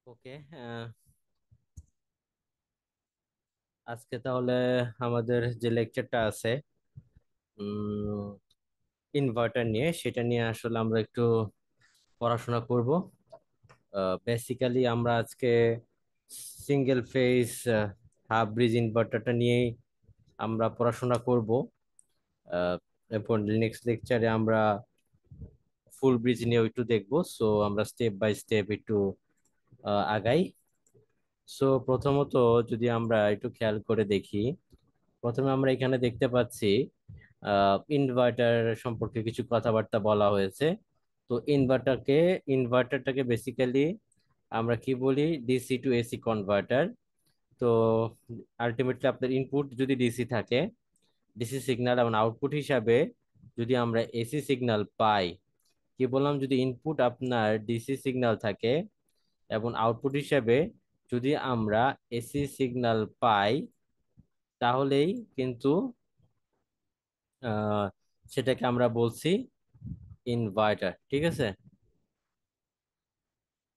ওকে। আজকে তাহলে আমাদের যে লেকচারটা আছে ইনভার্টার নিয়ে, সেটা নিয়ে আসলে আমরা একটু পড়াশোনা করব। বেসিক্যালি আমরা আজকে সিঙ্গেল ফেজ হাফ ব্রিজ ইনভার্টারটা নিয়েই আমরা পড়াশোনা করব। আহ, এরপর নেক্সট লেকচারে আমরা ফুল ব্রিজ নিয়ে একটু দেখবো। সো আমরা স্টেপ বাই স্টেপ একটু আগাই। সো প্রথমত যদি আমরা একটু খেয়াল করে দেখি, প্রথমে আমরা এখানে দেখতে পাচ্ছি ইনভার্টার সম্পর্কে কিছু কথাবার্তা বলা হয়েছে। তো ইনভার্টারটাকে বেসিক্যালি আমরা কি বলি, ডিসি টু এসি কনভার্টার। তো আলটিমেটলি আপনার ইনপুট যদি ডিসি থাকে, ডিসি সিগন্যাল, এবং আউটপুট হিসাবে যদি আমরা এসি সিগন্যাল পাই, কি বললাম, যদি ইনপুট আপনার ডিসি সিগন্যাল থাকে এবং আউটপুট হিসাবে যদি আমরা এসি সিগন্যাল পাই, তাহলেই কিন্তু আহ সেটাকে আমরা বলছি ইনভার্টার। ঠিক আছে,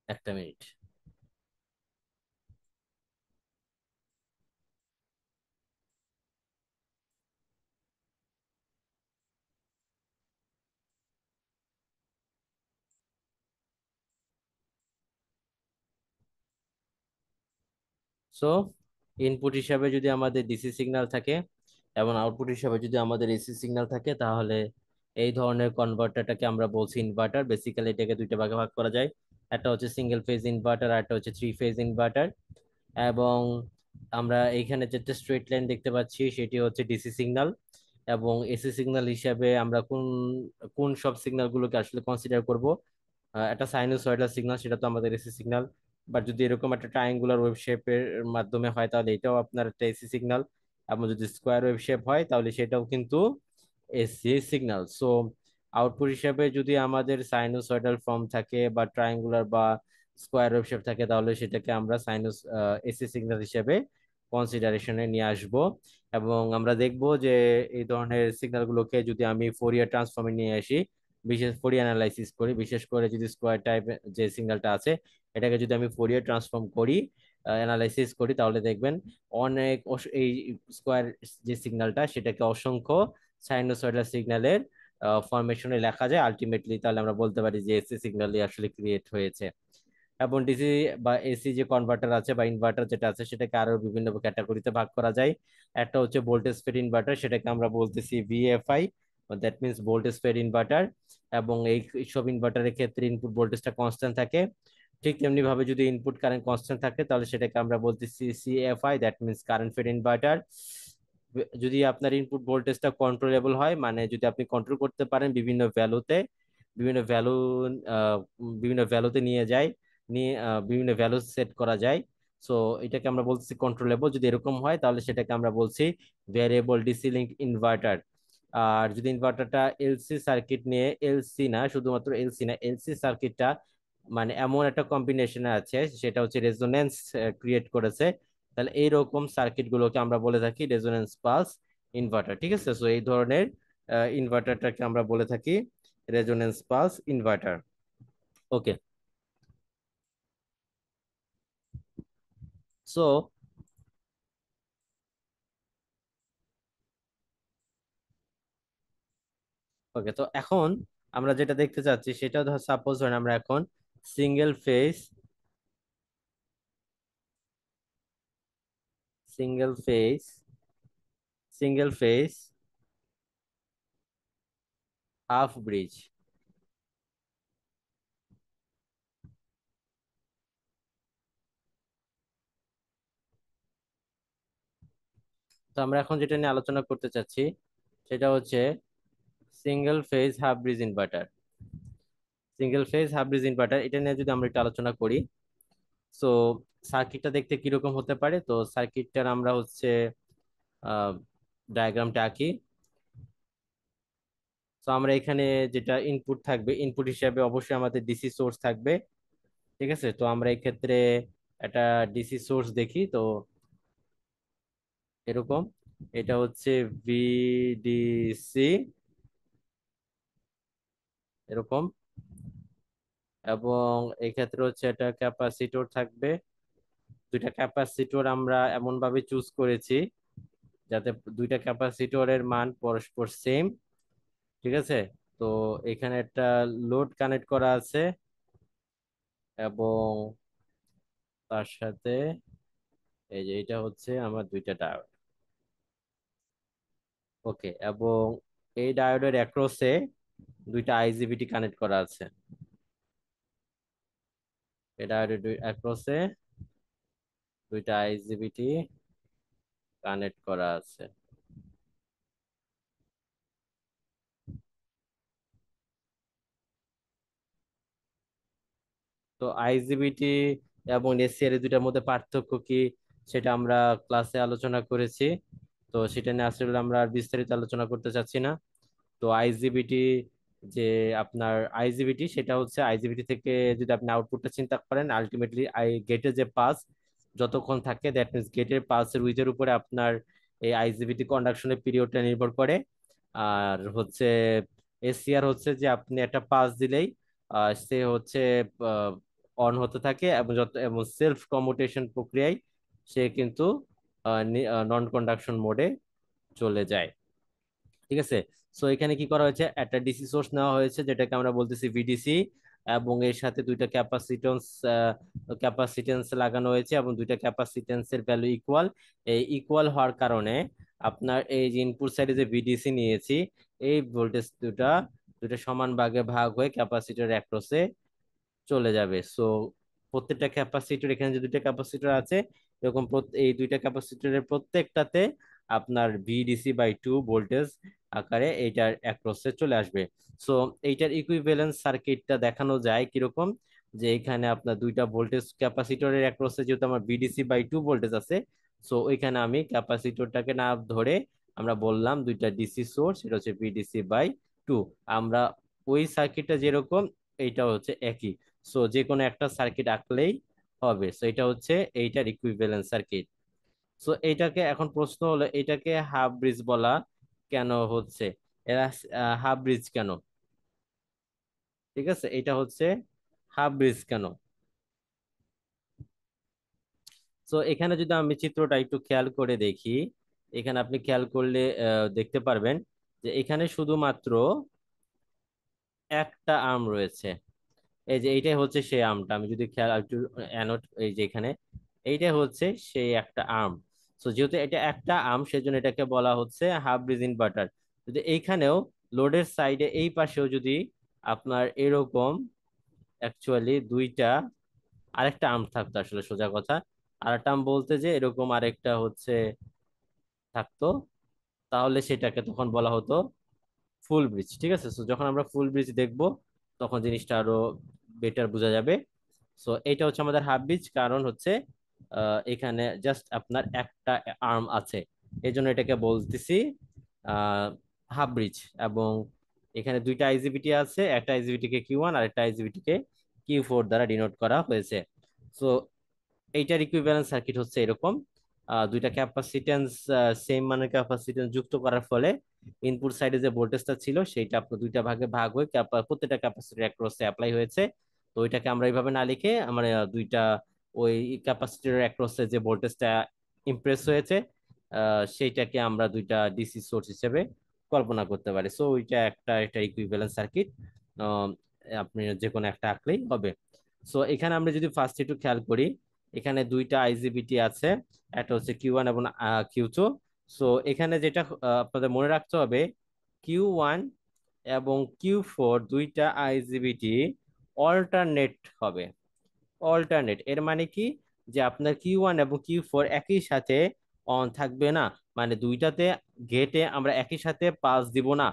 একটা মিনিট। সো ইনপুট হিসাবে যদি আমাদের ডিসি সিগন্যাল থাকে এবং আউটপুট হিসাবে যদি আমাদের এসি সিগন্যাল থাকে, তাহলে এই ধরনের কনভার্টারটাকে আমরা বলছি ইনভার্টার। বেসিক্যালি এটাকে দুইটা ভাগে ভাগ করা যায়। একটা হচ্ছে সিঙ্গেল ফেজ ইনভার্টার, আর একটা হচ্ছে থ্রি ফেজ ইনভার্টার। এবং আমরা এইখানে যেটা স্ট্রেট লাইন দেখতে পাচ্ছি সেটি হচ্ছে ডিসি সিগন্যাল। এবং এসি সিগন্যাল হিসাবে আমরা কোন কোন সব সিগন্যাল গুলোকে আসলে কনসিডার করব, একটা সাইনোসয়েডাল সিগন্যাল, সেটা তো আমাদের এসি সিগন্যাল। বাট যদি এরকম একটা ট্রায়াঙ্গুলার ওয়েভ শেপের মাধ্যমে হয়, তাহলে এটাও আপনার একটা এসি সিগন্যাল। এবং যদি স্কোয়ার ওয়েভ শেপ হয়, তাহলে সেটাও কিন্তু এসি সিগন্যাল। সো আউটপুট হিসাবে যদি আমাদের সাইনোসয়েডাল ফর্ম থাকে বা ট্রায়াঙ্গুলার বা স্কোয়ার ওয়েভ শেপ থাকে, তাহলে সেটাকে আমরা এসি সিগন্যাল হিসেবে কনসিডারেশনে নিয়ে আসব। এবং আমরা দেখব যে এই ধরনের সিগন্যালগুলোকে যদি আমি ফোরিয়ার ট্রান্সফর্মে নিয়ে আসি, বিশেষ ফোরিয়ার অ্যানালাইসিস করি, বিশেষ করে যদি স্কোয়ার টাইপ যে সিগন্যালটা আছে, এটাকে যদি আমি ফোরিয়ার ট্রান্সফর্ম করি, অ্যানালাইসিস করি, তাহলে দেখবেন এই স্কোয়ার যে সিগন্যালটা, সেটাকে অসংখ্য সাইনোসয়েডাল সিগন্যালের ফরমেশনে লেখা যায় আলটিমেটলি। তাহলে আমরা বলতে পারি যে এসি সিগন্যালই আসলে ক্রিয়েট হয়েছে। এবং ডিসি বা এসি যে কনভার্টার আছে বা ইনভার্টার যেটা আছে, সেটাকে আরো বিভিন্ন ক্যাটাগরিতে ভাগ করা যায়। একটা হচ্ছে ভোল্টেজ ফেড ইনভার্টার, সেটাকে আমরা বলতেছি VFI, that means voltage fed inverter. এবং এই সব ইনভার্টারের ক্ষেত্রে ইনপুট ভোল্টেজটা কনস্ট্যান্ট থাকে। ঠিক তেমনি ভাবে যদি ইনপুট কারেন্ট কনস্ট্যান্ট থাকে, তাহলে সেটাকে আমরা বলতেছি CFI, that means current fed inverter. যদি আপনার ইনপুট ভোল্টেজটা কন্ট্রোলেবল হয়, মানে যদি আপনি কন্ট্রোল করতে পারেন বিভিন্ন ভ্যালু বিভিন্ন ভ্যালুতে নিয়ে যায়, নিয়ে বিভিন্ন ভ্যালু সেট করা যায়। সো এটাকে আমরা বলছি কন্ট্রোলেবল। যদি এরকম হয়, তাহলে সেটাকে আমরা বলছি ভ্যারিয়েবল ডিসি লিঙ্ক ইনভার্টার। আর যদি ইনভার্টারটা এলসি সার্কিট নিয়ে, এলসি না, শুধুমাত্র এলসি না, এলসি সার্কিটটা মানে এমন একটা কম্বিনেশনে আছে, সেটা হচ্ছে রেজোনেন্স ক্রিয়েট করেছে, তাহলে এইরকম সার্কিট গুলোকে আমরা বলে থাকি রেজোনেন্স পালস ইনভার্টার। ঠিক আছে, সো এই ধরনের ইনভার্টারটাকে আমরা বলে থাকি রেজোনেন্স পালস ইনভার্টার। ওকে। সো ওকে, তো এখন আমরা যেটা দেখতে চাচ্ছি, সেটা ধর সাপোজ ধরেন আমরা এখন single phase single phase single phase half bridge. তো আমরা এখন যেটা নিয়ে আলোচনা করতে চাচ্ছি, সেটা হচ্ছে single phase half bridge inverter. Single phase half bridge inverter, এটা নিয়ে যদি আমরা একটু আলোচনা করি, সো সার্কিটটা দেখতে কিরকম হতে পারে। তো সার্কিটটার আমরা হচ্ছে ডায়াগ্রামটা আঁকি। তো আমরা এখানে যেটা ইনপুট থাকবে, ইনপুট হিসাবে অবশ্যই আমাদের ডিসি সোর্স থাকবে। ঠিক আছে, তো আমরা এই ক্ষেত্রে একটা ডিসি সোর্স দেখি। তো এরকম, এটা হচ্ছে ভিডিসি, এরকম। এবং এক্ষেত্রে হচ্ছে এটা ক্যাপাসিটর থাকবে। দুইটা ক্যাপাসিটর আমরা এমন ভাবে চুজ করেছি যাতে দুইটা ক্যাপাসিটরের মান পরস্পর সেম। ঠিক আছে। তো এখানে একটা লোড কানেক্ট করা আছে এবং তার সাথে এই যে এটা হচ্ছে আমার দুইটা ডায়োড। ওকে, এবং এই ডায়োডের অ্যাক্রসে দুইটা আইজিবিটি কানেক্ট করা আছে। এই ডায়োডের অ্যাক্রসে দুইটা আইজিবিটি কানেক্ট করা আছে। তো আইজিবিটি এবং এসিআর এই দুইটার মধ্যে পার্থক্য কি সেটা আমরা ক্লাসে আলোচনা করেছি। তো সেটা নিয়ে আসলে আমরা আর বিস্তারিত আলোচনা করতে চাচ্ছি না। তো আইজিবিটি যে আপনার আইজিবিটি সেটা হচ্ছে আইজিবিটি থেকে যদি আপনি আউটপুটটা চিন্তা করেন, আলটিমেটলি গেটের যে পাস যতক্ষণ থাকে, দ্যাট মিনস গেটের পাসের উইথের উপরে আপনার এই আইজিবিটি কন্ডাকশনের পিরিয়ডটা নির্ভর করে। আর হচ্ছে এসিআর হচ্ছে যে আপনি একটা পাস দিলেই সে হচ্ছে অন হতে থাকে এবং যত এবং সেলফ কমিউটেশন প্রক্রিয়ায় সে কিন্তু নন কন্ডাকশন মোডে চলে যায়। ঠিক আছে। সো এখানে কি করা হয়েছে, একটা ডিসি সোর্স নেওয়া হয়েছে যেটাকে আমরা বলতেছি ভিডিসি, এবং এর সাথে দুইটা ক্যাপাসিটেন্স লাগানো হয়েছে এবং দুইটা ক্যাপাসিটেন্সের ভ্যালু ইকুয়াল। এই ইকুয়াল হওয়ার কারণে আপনার এই যে ইনপুট সাইডে যে ভিডিসি নিয়েছি, এই ভোল্টেজ দুটা দুটা সমান ভাগে ভাগ হয়ে ক্যাপাসিটর অ্যাক্রসে চলে যাবে। সো প্রত্যেকটা ক্যাপাসিটর, এখানে যে দুইটা ক্যাপাসিটর আছে এরকম এই দুইটা ক্যাপাসিটরের প্রত্যেকটাতে আপনার VDC/2 ভোল্টেজ আকারে এইটার অ্যাক্রসে চলে আসবে। সো এইটার ইকুইভ্যালেন্স সার্কিটটা দেখানো যায় কিরকম, যে এখানে আপনার দুইটা ভোল্টেজ ক্যাপাসিটরের অ্যাক্রসে যেহেতু আমার VDC/2 ভোল্টেজ আছে, সো ওইখানে আমি ক্যাপাসিটরটাকে না ধরে আমরা বললাম দুইটা ডিসি সোর্স, সেটা হচ্ছে VDC/2। আমরা ওই সার্কিটটা যেরকম এইটা হচ্ছে একই। সো যে কোনো একটা সার্কিট আঁকলেই হবে। সো এটা হচ্ছে এইটার ইকুইভ্যালেন্স সার্কিট। সো এইটাকে এখন প্রশ্ন হলো, এটাকে হাফ ব্রিজ বলা কেন হচ্ছে? এরা হাফ ব্রিজ কেন? ঠিক আছে, এটা হচ্ছে হাফ ব্রিজ কেন? সো এখানে যদি আমি চিত্রটা একটু খেয়াল করে দেখি, এখানে আপনি খেয়াল করলে দেখতে পারবেন যে এখানে শুধুমাত্র একটা আর্ম রয়েছে। এই যে এইটাই হচ্ছে সেই আর্মটা, আমি যদি খেয়াল একটু অ্যানোট, এই যে এখানে এইটাই হচ্ছে সেই একটা আর্ম। সো যেহেতু এটা একটা আর্ম, সেজন্য এটাকে বলা হচ্ছে হাফ ব্রিজ ইনভার্টার। যদি এইখানেও লোডের সাইডে এই পাশেও যদি আপনার এরকম অ্যাকচুয়ালি দুইটা আরেকটা আর্ম থাকতো, আসলে সোজা কথা আরেকটা আর্ম বলতে যে এরকম আরেকটা হচ্ছে থাকতো, তাহলে সেটাকে তখন বলা হতো ফুল ব্রিজ। ঠিক আছে। সো যখন আমরা ফুল ব্রিজ দেখবো তখন জিনিসটা আরো বেটার বোঝা যাবে। সো এটা হচ্ছে আমাদের হাফ ব্রিজ, কারণ হচ্ছে এখানে জাস্ট আপনার একটা আর্ম আছে, এই জন্য এটাকে বলতেছি হাফ ব্রিজ। এবং এখানে দুইটা আইজিবিটি আছে, একটা আইজিবিটি কে Q1 আর একটা আইজিবিটি কে Q4 দ্বারা ডিনোট করা হয়েছে। সো এইটার ইকুইভ্যালেন্স সার্কিট হচ্ছে এরকম। দুইটা ক্যাপাসিটেন্স সেম মানের ক্যাপাসিটেন্স যুক্ত করার ফলে ইনপুট সাইডে যে ভোল্টেজটা ছিল সেটা আপনার দুইটা ভাগে ভাগ হয়ে প্রত্যেকটা ক্যাপাসিটর অ্যাক্রসে অ্যাপ্লাই হয়েছে। তো ওইটাকে আমরা এইভাবে না লিখে আমরা দুইটা ওই ক্যাপাসিটর অ্যাক্রসে যে ভোল্টেজটা ইমপ্রেস হয়েছে সেইটাকে আমরা দুইটা ডিসি সোর্স হিসেবে কল্পনা করতে পারি। সো ওইটা একটা ইকুইভ্যালেন্স সার্কিট, আপনি যে কোনো একটা আঁকলেই হবে। সো এখানে আমরা যদি ফার্স্ট একটু খেয়াল করি, এখানে দুইটা আইজিবিটি আছে, একটা হচ্ছে Q1 এবং Q2। সো এখানে যেটা আপনাদের মনে রাখতে হবে, Q1 এবং Q4 দুইটা আইজিবিটি অল্টারনেট হবে। অল্টারনেট এর মানে কি, যে আপনার Q1 এবং Q4 একই সাথে অন থাকবে না, মানে দুইটাতে গেটে আমরা একই সাথে পাস দিব না।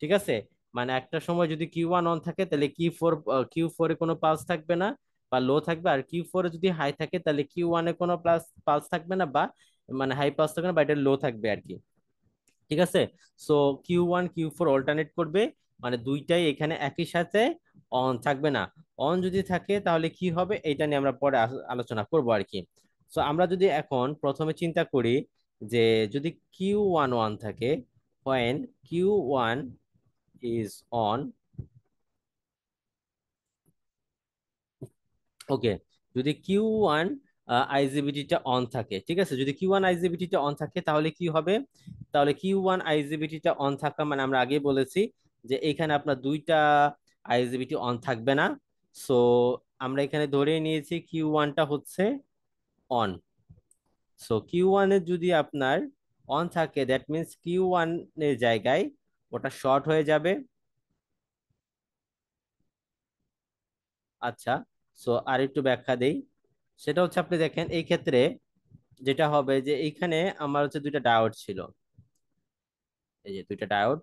ঠিক আছে। মানে একটা সময় যদি Q1 অন থাকে তাহলে Q4 এ কোনো পালস থাকবে না বা লো থাকবে, আর Q4 এ যদি হাই থাকে তাহলে Q1 এ কোনো পালস থাকবে না, বা মানে হাই পালস থাকবে না, বা এটা লো থাকবে আর কি। ঠিক আছে। সো Q1 Q4 অল্টারনেট করবে, মানে দুইটাই এখানে একই সাথে অন থাকবে না। অন যদি থাকে তাহলে কি হবে এটা নিয়ে আমরা পরে আলোচনা করব আর কি। সো আমরা যদি এখন প্রথমে চিন্তা করি যে যদি Q1 থাকে, when Q1 is on, ওকে, যদি কিউ ওয়ান আইজিবিটিটা অন থাকে, ঠিক আছে, যদি কিউ ওয়ান আইজিবিটিটা অন থাকে তাহলে কি হবে? তাহলে কিউ ওয়ান আইজিবিটিটা অন থাকা মানে আমরা আগে বলেছি যে এখানে আপনার দুইটা আইজিবিটি অন থাকবে না। সো আমরা এখানে ধরে নিয়েছি কিউ ওয়ানটা হচ্ছে অন। সো কিউ ওয়ানে যদি আপনার অন থাকে, দ্যাট মিনস কিউ ওয়ান এর জায়গায় ওটা শর্ট হয়ে যাবে। আচ্ছা, সো আর একটু ব্যাখ্যা দেই। সেটা হচ্ছে আপনি দেখেন এই ক্ষেত্রে যেটা হবে যে এইখানে আমার হচ্ছে দুইটা ডায়োড ছিল, এই যে দুইটা ডায়োড।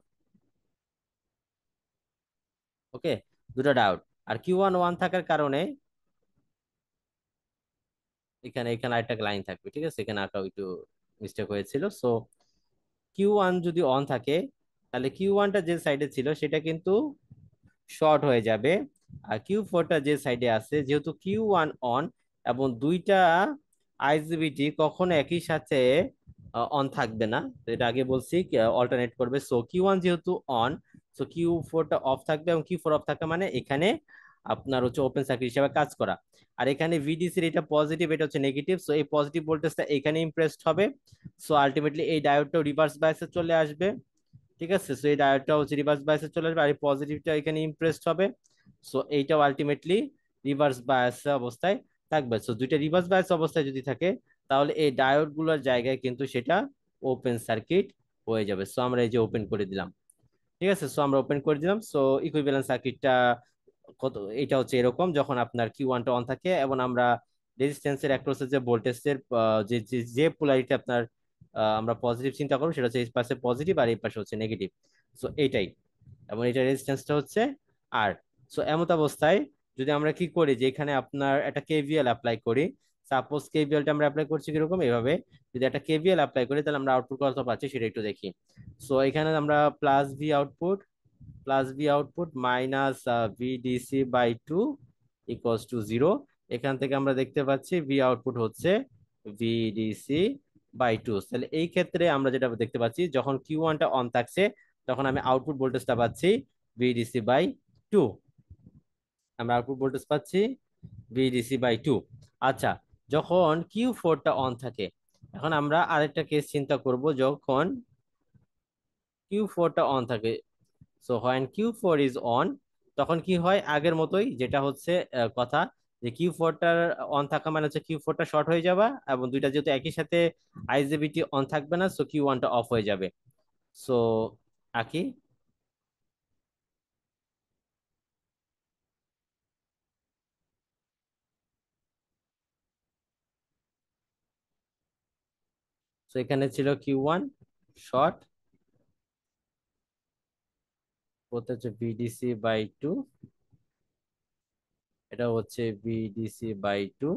ওকে, দুটো ডায়োড। আর কিউ ওয়ান ওয়ান থাকার কারণে এখানে এখানে আরেকটা লাইন থাকবে, ঠিক আছে, এখানে আঁকা একটু মিস্টেক হয়েছিল। সো কিউ ওয়ান যদি অন থাকে তাহলে কিউ ওয়ানটা যে সাইডে ছিল সেটা কিন্তু শর্ট হয়ে যাবে। আর কিউ ফোরটা যে সাইডে আছে, যেহেতু কিউ ওয়ান অন এবং দুইটা আইজিবিটি কখনো একই সাথে অন থাকবে না, তো এটা আগে বলছি অল্টারনেট করবে। সো কিউ ওয়ান যেহেতু অন, সো কিউ ফোরটা অফ থাকবে, এবং কিউ ফোর অফ থাকা মানে এখানে আপনার হচ্ছে ওপেন সার্কিট হিসেবে কাজ করা। আর এখানে ভিডিসির এটা পজিটিভ, এটা হচ্ছে নেগেটিভ, সো এই পজিটিভ ভোল্টেজটা এখানে ইমপ্রেসড হবে। সো আলটিমেটলি এই ডায়োডটাও রিভার্স বায়াসে চলে আসবে, ঠিক আছে। সো এই ডায়োডটা হচ্ছে রিভার্স বায়াসে চলে আসবে, আর এই পজিটিভটা এখানে ইমপ্রেসড হবে। সো এইটাও আলটিমেটলি রিভার্স বায়াস অবস্থায় থাকবে। সো দুইটা রিভার্স বায়াস অবস্থায় যদি থাকে তাহলে এই ডায়োড গুলোর জায়গায় কিন্তু সেটা ওপেন সার্কিট হয়ে যাবে। সো আমরা এই যে ওপেন করে দিলাম, ঠিক আছে। সো আমরা ওপেন করে দিলাম। সো ইকুইভ্যালেন্ট সার্কিটটা কত, এটা হচ্ছে এরকম, যখন আপনার কিউ ওয়ানটা অন থাকে এবং আমরা রেজিস্ট্যান্সের অ্যাক্রসের যে ভোল্টেজের যে যে যে পোলারিটি আপনার আমরা পজিটিভ চিন্তা করবো, সেটা হচ্ছে এই পাশে পজিটিভ আর এই পাশে হচ্ছে নেগেটিভ। সো এইটাই, এবং এটা রেজিস্ট্যান্সটা হচ্ছে আর। সো এমত অবস্থায় যদি আমরা কি করি যে এখানে আপনার একটা কেভিএল অ্যাপ্লাই করি, সাপোজ কেভিএলটা আমরা অ্যাপ্লাই করছি কিরকম, এভাবে যদি একটা কেভিএল অ্যাপ্লাই করি তাহলে আমরা আউটপুট কত পাচ্ছি সেটা একটু দেখি। সো এখানে আমরা plus V output minus VDC by two equals to zero. এখান থেকে আমরা দেখতে পাচ্ছি ভি আউটপুট হচ্ছে ভিডিসি বাই টু। তাহলে এই ক্ষেত্রে আমরা যেটা দেখতে পাচ্ছি, যখন কিউ ওয়ানটা অন থাকছে তখন আমি আউটপুট ভোল্টেজটা পাচ্ছি ভিডিসি বাই টু। আমরা আউটপুট ভোল্টেজ পাচ্ছি ভিডিসি বাই টু। আচ্ছা, যখন কিউ ফোরটা অন থাকে, এখন আমরা আরেকটা কেস চিন্তা করব, যখন কিউ ফোরটা অন থাকে। So when Q four is on, তখন কি হয় আগের মতোই, যেটা হচ্ছে কথা, যে কিউ ফোরটার অন থাকা মানে হচ্ছে কিউ ফোরটা শর্ট হয়ে যাবে, এবং দুইটা যেহেতু একই সাথে আইজিবিটি অন থাকবে না, সো কিউ ওয়ানটা অফ হয়ে যাবে। সো আকি, সো এখানে ছিল কিউ ওয়ান শর্ট, হতে হচ্ছে ভিডিসি বাই টু, এটা হচ্ছে ভিডিসি বাই টু,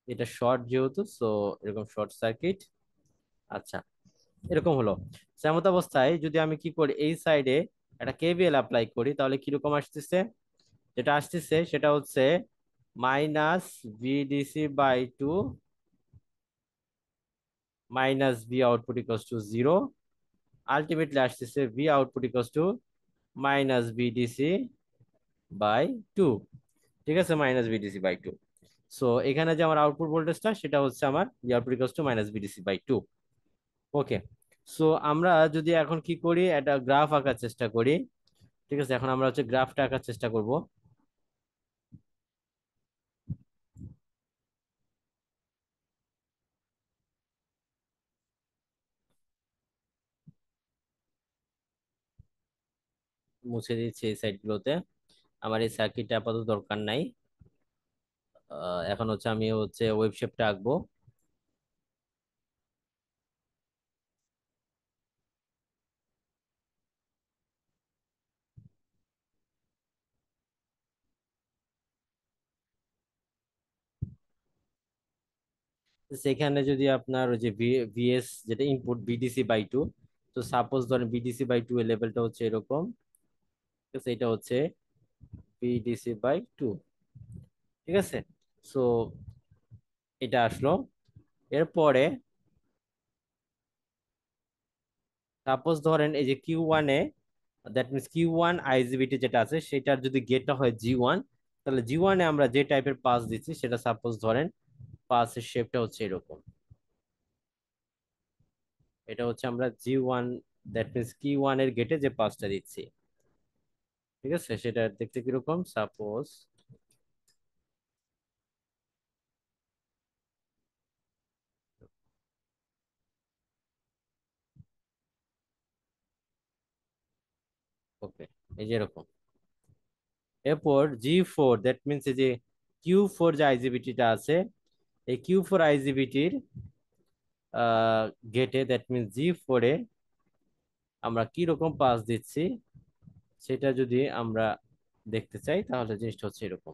এটা শর্ট যেহেতু, সো এরকম শর্ট সার্কিট। আচ্ছা, এরকম হলো। এমত অবস্থায় যদি আমি কি করি, এই সাইডে একটা কেভিএল অ্যাপ্লাই করি, তাহলে কিরকম আসতেছে? যেটা আসতেছে সেটা হচ্ছে minus VDC by two minus V output equals to zero. Ultimately আসতেছে V output equals to minus VDC by two, ঠিক আছে, minus VDC by two. So এখানে যে আমার আউটপুট ভোল্টেজটা সেটা হচ্ছে আমার V output equals to minus VDC by two. Okay, so আমরা যদি এখন কি করি, একটা গ্রাফ আঁকার চেষ্টা করি, ঠিক আছে। এখন আমরা হচ্ছে গ্রাফটা আঁকার চেষ্টা করব। মুছে দিচ্ছি এই সাইড গুলোতে, আমার এই সার্কিটটা আপাতত দরকার নাই। এখন হচ্ছে আমি হচ্ছে ওয়েব শেপটা আঁকবো। সেখানে যদি আপনার ওই যে ভিএস যেটা ইনপুট বিডিসি বাই টু, তো সাপোজ ধরেন বিডিসি বাই টু এর লেভেলটা হচ্ছে এরকম, ঠিক আছে, এটা হচ্ছে বিডিসি বাই টু, ঠিক আছে। সো এটা আসলো। এরপরে সাপোজ ধরেন এই যে কিউ ওয়ানে, that means Q one IGBT যেটা আছে সেটার যদি গেটটা হয় জি ওয়ান, তাহলে জি ওয়ানে আমরা যে টাইপের পাস দিচ্ছি সেটা সাপোজ ধরেন পাসের শেপটা হচ্ছে এরকম। এটা হচ্ছে আমরা জি ওয়ান, দ্যাট মিনস কি ওয়ান এর গেটে যে পাসটা দিচ্ছি, ঠিক আছে? সেটা দেখতে কিরকম, সাপোজ ওকে, এই যে এরকম। এরপর জি4, দ্যাট মিনস এই যে কিউ4 যে আইজিবিটিটা আছে, এই কিউ4 আইজিবিটির গেটে, দ্যাট মিনস জি4 এ আমরা কি রকম পাস দিচ্ছি সেটা যদি আমরা দেখতে চাই তাহলে জিনিসটা হচ্ছে এরকম।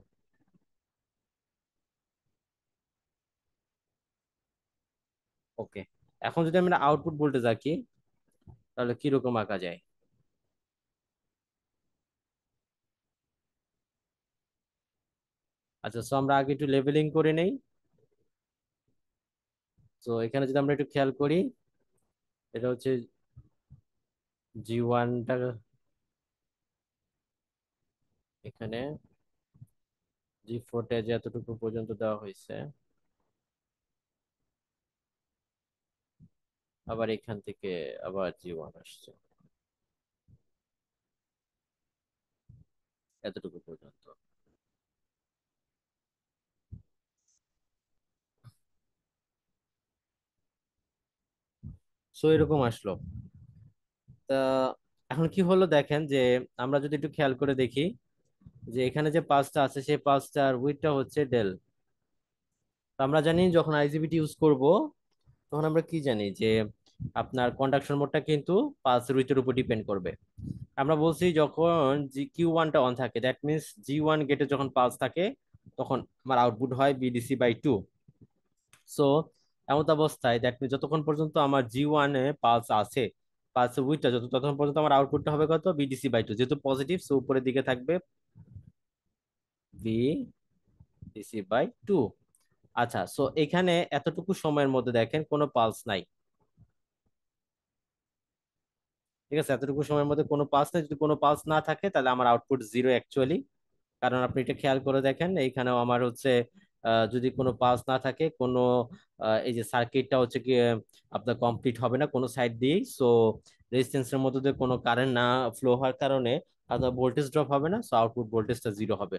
ওকে, এখন যদি আমরা আউটপুট ভোল্টেজ আঁকি তাহলে কি রকম আঁকা যায়? আচ্ছা, সো আমরা আগে একটু লেভেলিং করে নেই। তো এখানে যদি আমরা একটু খেয়াল করি, এটা হচ্ছে জি1টা, এখানে জি4টা যে এতটুকু পর্যন্ত দেওয়া হয়েছে, আবার এখান থেকে আবার জি1 আসছে এতটুকু পর্যন্ত। সো এরকম আসলো। তা এখন কি হলো দেখেন যে, আমরা যদি একটু খেয়াল করে দেখি যে এখানে যে পাঁচটা আছে সেই পাঁচটার উইডথটা হচ্ছে ডেল। তো আমরা জানি যখন আইজিবিটি ইউজ করব তখন আমরা কি জানি যে আপনার কন্ডাকশন মোডটা কিন্তু পালসের উইথের উপর ডিপেন্ড করবে। আমরা বলছি যখন জি কিউ ওয়ানটা অন থাকে, দ্যাট মিনস জি1 গেটে যখন পালস থাকে তখন আমার আউটপুট হয় বিডিসি/2। সো এমত অবস্থায় দ্যাট মিনস যতক্ষণ পর্যন্ত আমার জি1 এ পালস আছে, পালসের উইথটা যত, ততক্ষণ পর্যন্ত আমার আউটপুটটা হবে কত, বিডিসি/2, যেহেতু পজিটিভ সো উপরের দিকে থাকবে বিডিসি/2। আচ্ছা, সো এখানে এতটুকু সময়ের মধ্যে দেখেন কোনো পালস নাই, ঠিক আছে? এতটুকু সময়ের মধ্যে কোনো পালস নেই, যদি কোনো পালস না থাকে তাহলে আমার আউটপুট জিরো অ্যাকচুয়ালি। কারণ আপনি এটা খেয়াল করে দেখেন এইখানেও আমার হচ্ছে যদি কোনো পালস না থাকে, কোনো এই যে সার্কিটটা হচ্ছে কি আপনার কমপ্লিট হবে না কোনো সাইড দিয়েই। সো রেজিস্ট্যান্সের মধ্যে দিয়ে কোনো কারেন্ট না ফ্লো হওয়ার কারণে আপনার ভোল্টেজ ড্রপ হবে না, সো আউটপুট ভোল্টেজটা জিরো হবে।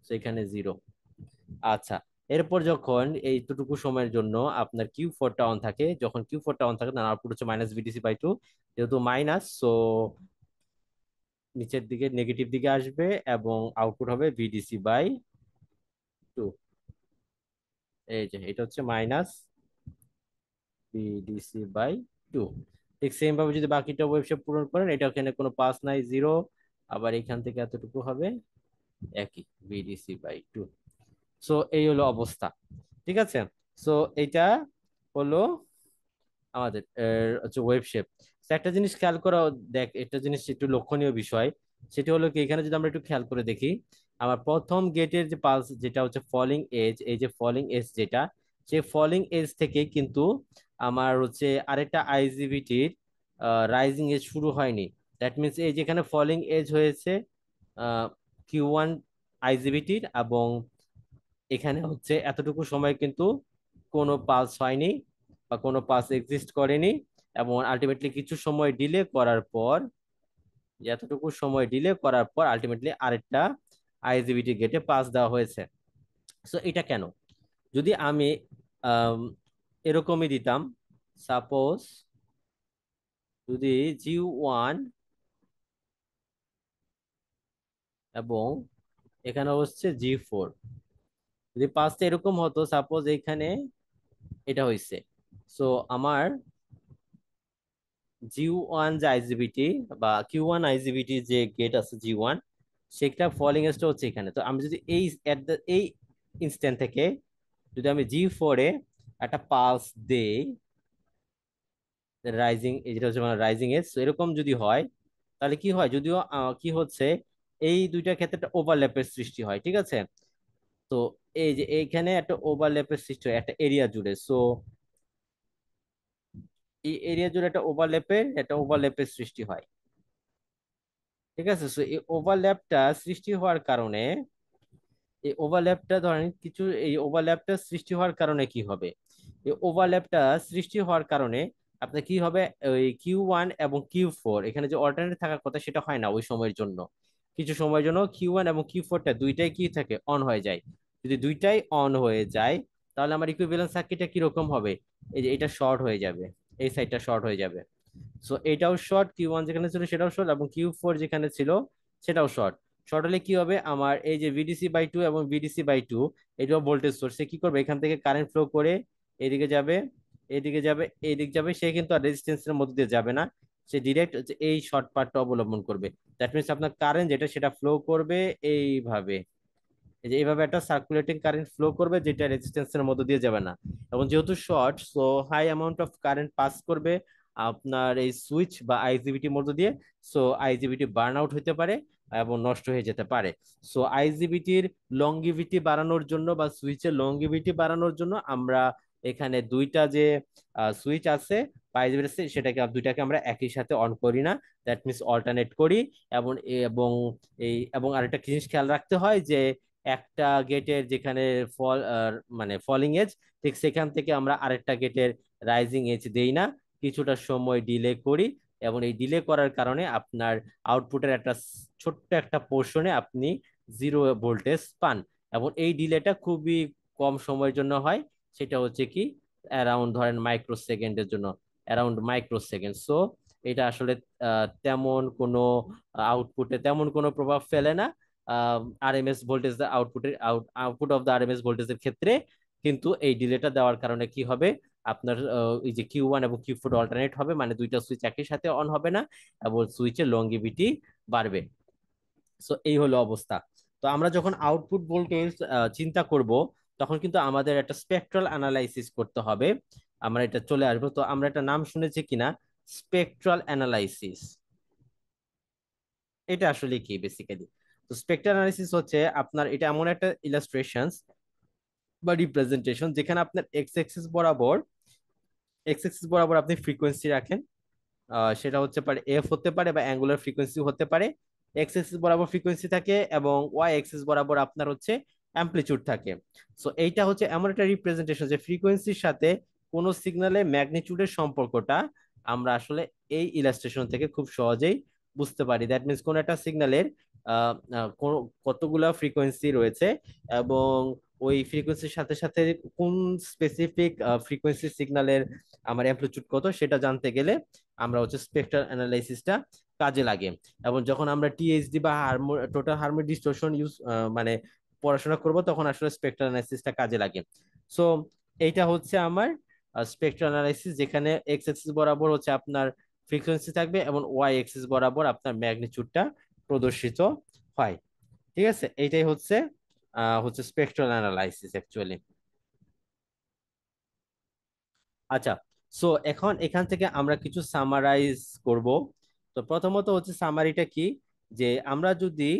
সো এখানে জিরো। আচ্ছা, এরপর যখন এইটুকু সময়ের জন্য আপনার কিউ4টা অন থাকে, যখন কিউ4টা অন থাকে তার আউটপুট হচ্ছে -VDC/2, যেহেতু মাইনাস সো নিচের দিকে নেগেটিভ দিকে আসবে এবং আউটপুট হবে VDC/2। এই যে এটা হচ্ছে -VDC/2। ঠিক সেম ভাবে যদি বাকিটা ওয়েবশেপ পূরণ করেন, এটা এখানে কোনো পাস নাই, জিরো। আবার এখান থেকে এতটুকু হবে একই, VDC/2। সো এই হলো অবস্থা, ঠিক আছে? সো এটা হলো আমাদের হচ্ছে ওয়েব শেপ। একটা জিনিস খেয়াল করা, দেখ একটা জিনিস একটু লক্ষণীয় বিষয়, সেটা হলো কি এখানে যদি আমরা একটু খেয়াল করে দেখি, আমার প্রথম গেটের যে পালস যেটা হচ্ছে ফলিং এজ, এই যে ফলিং এজ যেটা, সেই ফলিং এজ থেকে কিন্তু আমার হচ্ছে আরেকটা আইজিবিটির রাইজিং এজ শুরু হয়নি। দ্যাট মিনস এই যেখানে ফলিং এজ হয়েছে কিউ1 আইজিবিটির, এবং এখানে হচ্ছে এতটুকু সময় কিন্তু কোনো পালস হয়নি বা কোনো পালস এক্সিস্ট করেনি, এবং আলটিমেটলি কিছু সময় ডিলে করার পর, এতটুকু সময় ডিলে করার পর আলটিমেটলি আরেকটা আইজিবিটি গেটে পাস দেওয়া হয়েছে। সো এটা কেন? যদি আমি আম, এরকমই দিতাম, সাপোজ যদি জি1 এবং এখানে হচ্ছে জি4, যদি পাসটা এরকম হতো, সাপোজ এখানে এটা হয়েছে, সো আমার জি1 যে আইজিবিটি বা কিউ1 আইজিবিটি যে গেট আছে জি1, সেটা ফলিং এজটা হচ্ছে এখানে। তো আমি যদি এই ইনস্ট্যান্ট থেকে যদি আমি জি4 এ একটা পালস দেই, রাইজিং, যেটা হচ্ছে মানে রাইজিং এজ, এরকম যদি হয় তাহলে কি হয়, যদিও কি হচ্ছে এই দুইটা ক্ষেত্রে একটা ওভারল্যাপের সৃষ্টি হয়, ঠিক আছে? তো এই যে এইখানে একটা ওভারল্যাপের সৃষ্টি হয় একটা এরিয়া জুড়ে। সো এই এরিয়া জুড়ে একটা ওভারল্যাপের সৃষ্টি হয়, ঠিক আছে? সো এই ওভারল্যাপটা সৃষ্টি হওয়ার কারণে এই ওভারল্যাপটা ধরেন কিছু, এই ওভারল্যাপটা সৃষ্টি হওয়ার কারণে কি হবে, এই ওভারল্যাপটা সৃষ্টি হওয়ার কারণে আপনার কি হবে, ওই Q1 এবং Q4 এখানে যে অল্টারনেট থাকার কথা সেটা হয় না ওই সময়ের জন্য। কিছু সময়ের জন্য Q1 এবং Q4টা দুইটাই কি থাকে, অন হয়ে যায়। যদি দুইটাই অন হয়ে যায় তাহলে আমার ইকুইভ্যালেন্স সার্কিটটা কিরকম হবে, এই যে এটা শর্ট হয়ে যাবে, এই সাইডটা শর্ট হয়ে যাবে। সো এটাও শর্ট, Q1 যেখানে ছিল সেটাও শর্ট, এবং Q4 যেখানে ছিল সেটাও শর্ট। শর্ট হলে কি হবে, আমার এই যে VDC/2 এবং VDC/2, এটাও ভোল্টেজ সোর্সে কি করবে, এখান থেকে কারেন্ট ফ্লো করে এদিকে যাবে, এদিকে যাবে, এইদিকে যাবে, সে কিন্তু আর রেজিস্ট্যান্সের মধ্যে দিয়ে যাবে না, সে ডিরেক্ট এই শর্ট পার্টটা অবলম্বন করবে। দ্যাট মিনস আপনার কারেন্ট যেটা সেটা ফ্লো করবে এইভাবে, এই যে এইভাবে একটা সার্কুলেটিং কারেন্ট ফ্লো করবে যেটা রেজিস্ট্যান্সের মধ্যে দিয়ে যাবে না। এবং যেহেতু short, so high amount of current pass করবে আপনার এই সুইচ বা আইজিবিটির মধ্যে দিয়ে। সো আইজিবিটি বার্ন আউট হতে পারে এবং নষ্ট হয়ে যেতে পারে। সো আইজিবিটির লংগিভিটি বাড়ানোর জন্য বা সুইচের লংগিভিটি বাড়ানোর জন্য আমরা এখানে দুইটা যে সুইচ আছে বা আইজিবিটি আছে সেটাকে দুইটাকে আমরা একই সাথে অন করি না, দ্যাট মিনস অল্টারনেট করি। এবং এবং এবং আরেকটা জিনিস খেয়াল রাখতে হয় যে একটা গেটের যেখানে ফল মানে ফলিং এজ, ঠিক সেখান থেকে আমরা আরেকটা গেটের রাইজিং এজ দেই না, কিছুটা সময় ডিলে করি। এবং এই ডিলে করার কারণে আপনার আউটপুটের একটা ছোট্ট একটা পোর্শনে আপনি জিরো ভোল্টেজ পান। এবং এই ডিলেটা খুবই কম সময়ের জন্য হয়, সেটা হচ্ছে কি অ্যারাউন্ড ধরেন মাইক্রো সেকেন্ডের জন্য, অ্যারাউন্ড মাইক্রো সেকেন্ড। সো এটা আসলে তেমন কোনো আউটপুটে তেমন কোনো প্রভাব ফেলে না আরএমএস ভোল্টেজ আউটপুটের আউটপুট অফ দ্য আরএমএস ভোল্টেজের ক্ষেত্রে। কিন্তু এই ডিলেটা দেওয়ার কারণে কি হবে, আপনার এই যে Q1 এবং Q4 অল্টারনেট হবে, মানে দুইটা সুইচ একই সাথে অন হবে না এবং সুইচের লংগিভিটি বাড়বে। সো এই হলো অবস্থা। তো আমরা যখন আউটপুট ভোল্টেজ চিন্তা করব, তখন কিন্তু আমাদের একটা স্পেকট্রাল অ্যানালাইসিস করতে হবে। আমরা এটা চলে আসবো, তো আমরা একটা নাম শুনেছি কিনা, স্পেকট্রাল অ্যানালাইসিস। এটা আসলে কি বেসিক্যালি, তো স্পেকট্রাল অ্যানালিসিস হচ্ছে আপনার এটা এমন একটা ইলাস্ট্রেশনস বা রিপ্রেজেন্টেশন যেখানে আপনার এক্স এক্সিস বরাবর আপনি ফ্রিকোয়েন্সি রাখেন। সেটা হচ্ছে পারে এফ হতে পারে বা অ্যাঙ্গুলার ফ্রিকোয়েন্সি হতে পারে। এক্স এক্সিস বরাবর ফ্রিকোয়েন্সি থাকে এবং ওয়াই এক্সিস বরাবর আপনার হচ্ছে অ্যামপ্লিচিউড থাকে। সো এইটা হচ্ছে এমন একটা রিপ্রেজেন্টেশন যে ফ্রিকোয়েন্সির সাথে কোন সিগন্যালের ম্যাগনিটিউডের সম্পর্কটা আমরা আসলে এই ইলাস্ট্রেশন থেকে খুব সহজেই বুঝতে পারি। দ্যাট মিনস কোন একটা সিগন্যালের কতগুলা ফ্রিকোয়েন্সি রয়েছে এবং ওই ফ্রিকোয়েন্সির সাথে সাথে কোন স্পেসিফিক ফ্রিকোয়েন্সি সিগন্যালের আমার অ্যামপ্লিটিউড কত সেটা জানতে গেলে আমরা হচ্ছে স্পেকট্রাল অ্যানালাইসিসটা কাজে লাগে। এবং যখন আমরা টিএইচডি বা টোটাল হারমোনিক ডিস্টরশন মানে পড়াশোনা করব তখন আসলে স্পেকট্রাল অ্যানালাইসিসটা কাজে লাগে। সো এইটা হচ্ছে আমার স্পেকট্রাল অ্যানালাইসিস, যেখানে এক্স অ্যাক্সিস বরাবর হচ্ছে আপনার ফ্রিকোয়েন্সি থাকবে এবং ওয়াই অ্যাক্সিস বরাবর আপনার ম্যাগনিটিউডটা প্রদর্শিত হয়। ঠিক আছে, এইটাই হচ্ছে হচ্ছে স্পেকট্রাল অ্যানালাইসিস অ্যাকচুয়ালি। আচ্ছা, সো এখন এখান থেকে আমরা কিছু সামারাইজ করব। তো প্রথমত হচ্ছে সামারিটা কি, যে আমরা যদি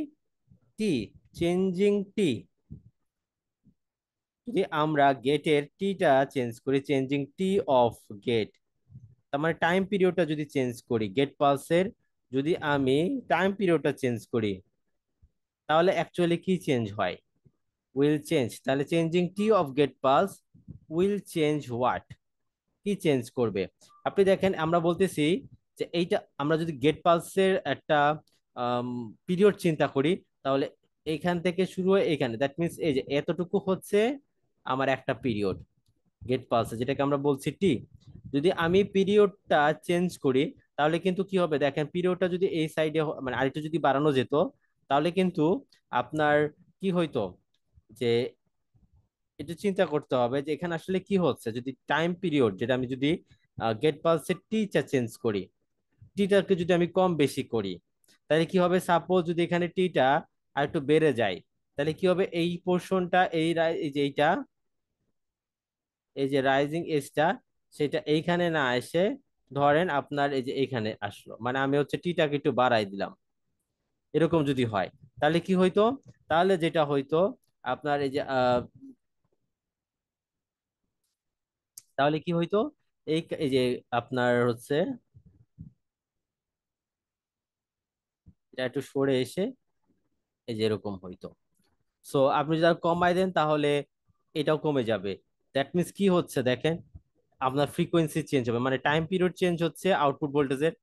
টি চেঞ্জিং টি, যদি আমরা গেটের টিটা চেঞ্জ করি, চেঞ্জিং টি অফ গেট, তার মানে টাইম পিরিয়ডটা যদি চেঞ্জ করি গেট পালসের, যদি আমি টাইম পিরিয়ডটা চেঞ্জ করি তাহলে অ্যাকচুয়ালি কি চেঞ্জ হয়, উইল চেঞ্জ। তাহলে changing T off gate pulse will change what, কি চেঞ্জ করবে। আপনি দেখেন আমরা বলতেছি যে এইটা আমরা যদি গেট পালসের একটা পিরিয়ড চিন্তা করি, তাহলে এইখান থেকে শুরু হয়ে এইখানে, দ্যাট মিনস এই যে এতটুকু হচ্ছে আমার একটা পিরিয়ড গেট পালসে, যেটাকে আমরা বলছি টি। যদি আমি পিরিয়ডটা চেঞ্জ করি তাহলে কিন্তু কি হবে, দেখেন পিরিয়ডটা যদি এই সাইডে মানে আরেকটু যদি বাড়ানো যেত তাহলে কিন্তু আপনার কি হইতো, যে এটা চিন্তা করতে হবে যে এখানে আসলে কি হচ্ছে। যদি টাইম পিরিয়ড যেটা আমি যদি গেট পালসের টিটা চেঞ্জ করি, টিটাকে যদি আমি কম বেশি করি, তাহলে কি হবে, সাপোজ যদি এখানে টিটা আর একটু বেড়ে যায়, তাহলে কি হবে, এই পোর্শনটা এই যে এইটা, এই যে রাইজিং এজটা, সেটা এইখানে না এসে ধরেন আপনার এই যে এইখানে আসলো, মানে আমি হচ্ছে টিটাকে একটু বাড়াই দিলাম। এরকম যদি হয় তাহলে কি হইতো, তাহলে যেটা হইতো আপনার এই যে তাহলে কি হইতো, এই যে আপনার হচ্ছে এটা একটু সরে এসে এই যে এরকম হইতো। সো আপনি যদি আর কমাই দেন তাহলে এটাও কমে যাবে। দ্যাট মিনস কি হচ্ছে দেখেন, আপনার ফ্রিকোয়েন্সি চেঞ্জ হবে, মানে টাইম পিরিয়ড চেঞ্জ হচ্ছে, আউটপুট ভোল্টেজের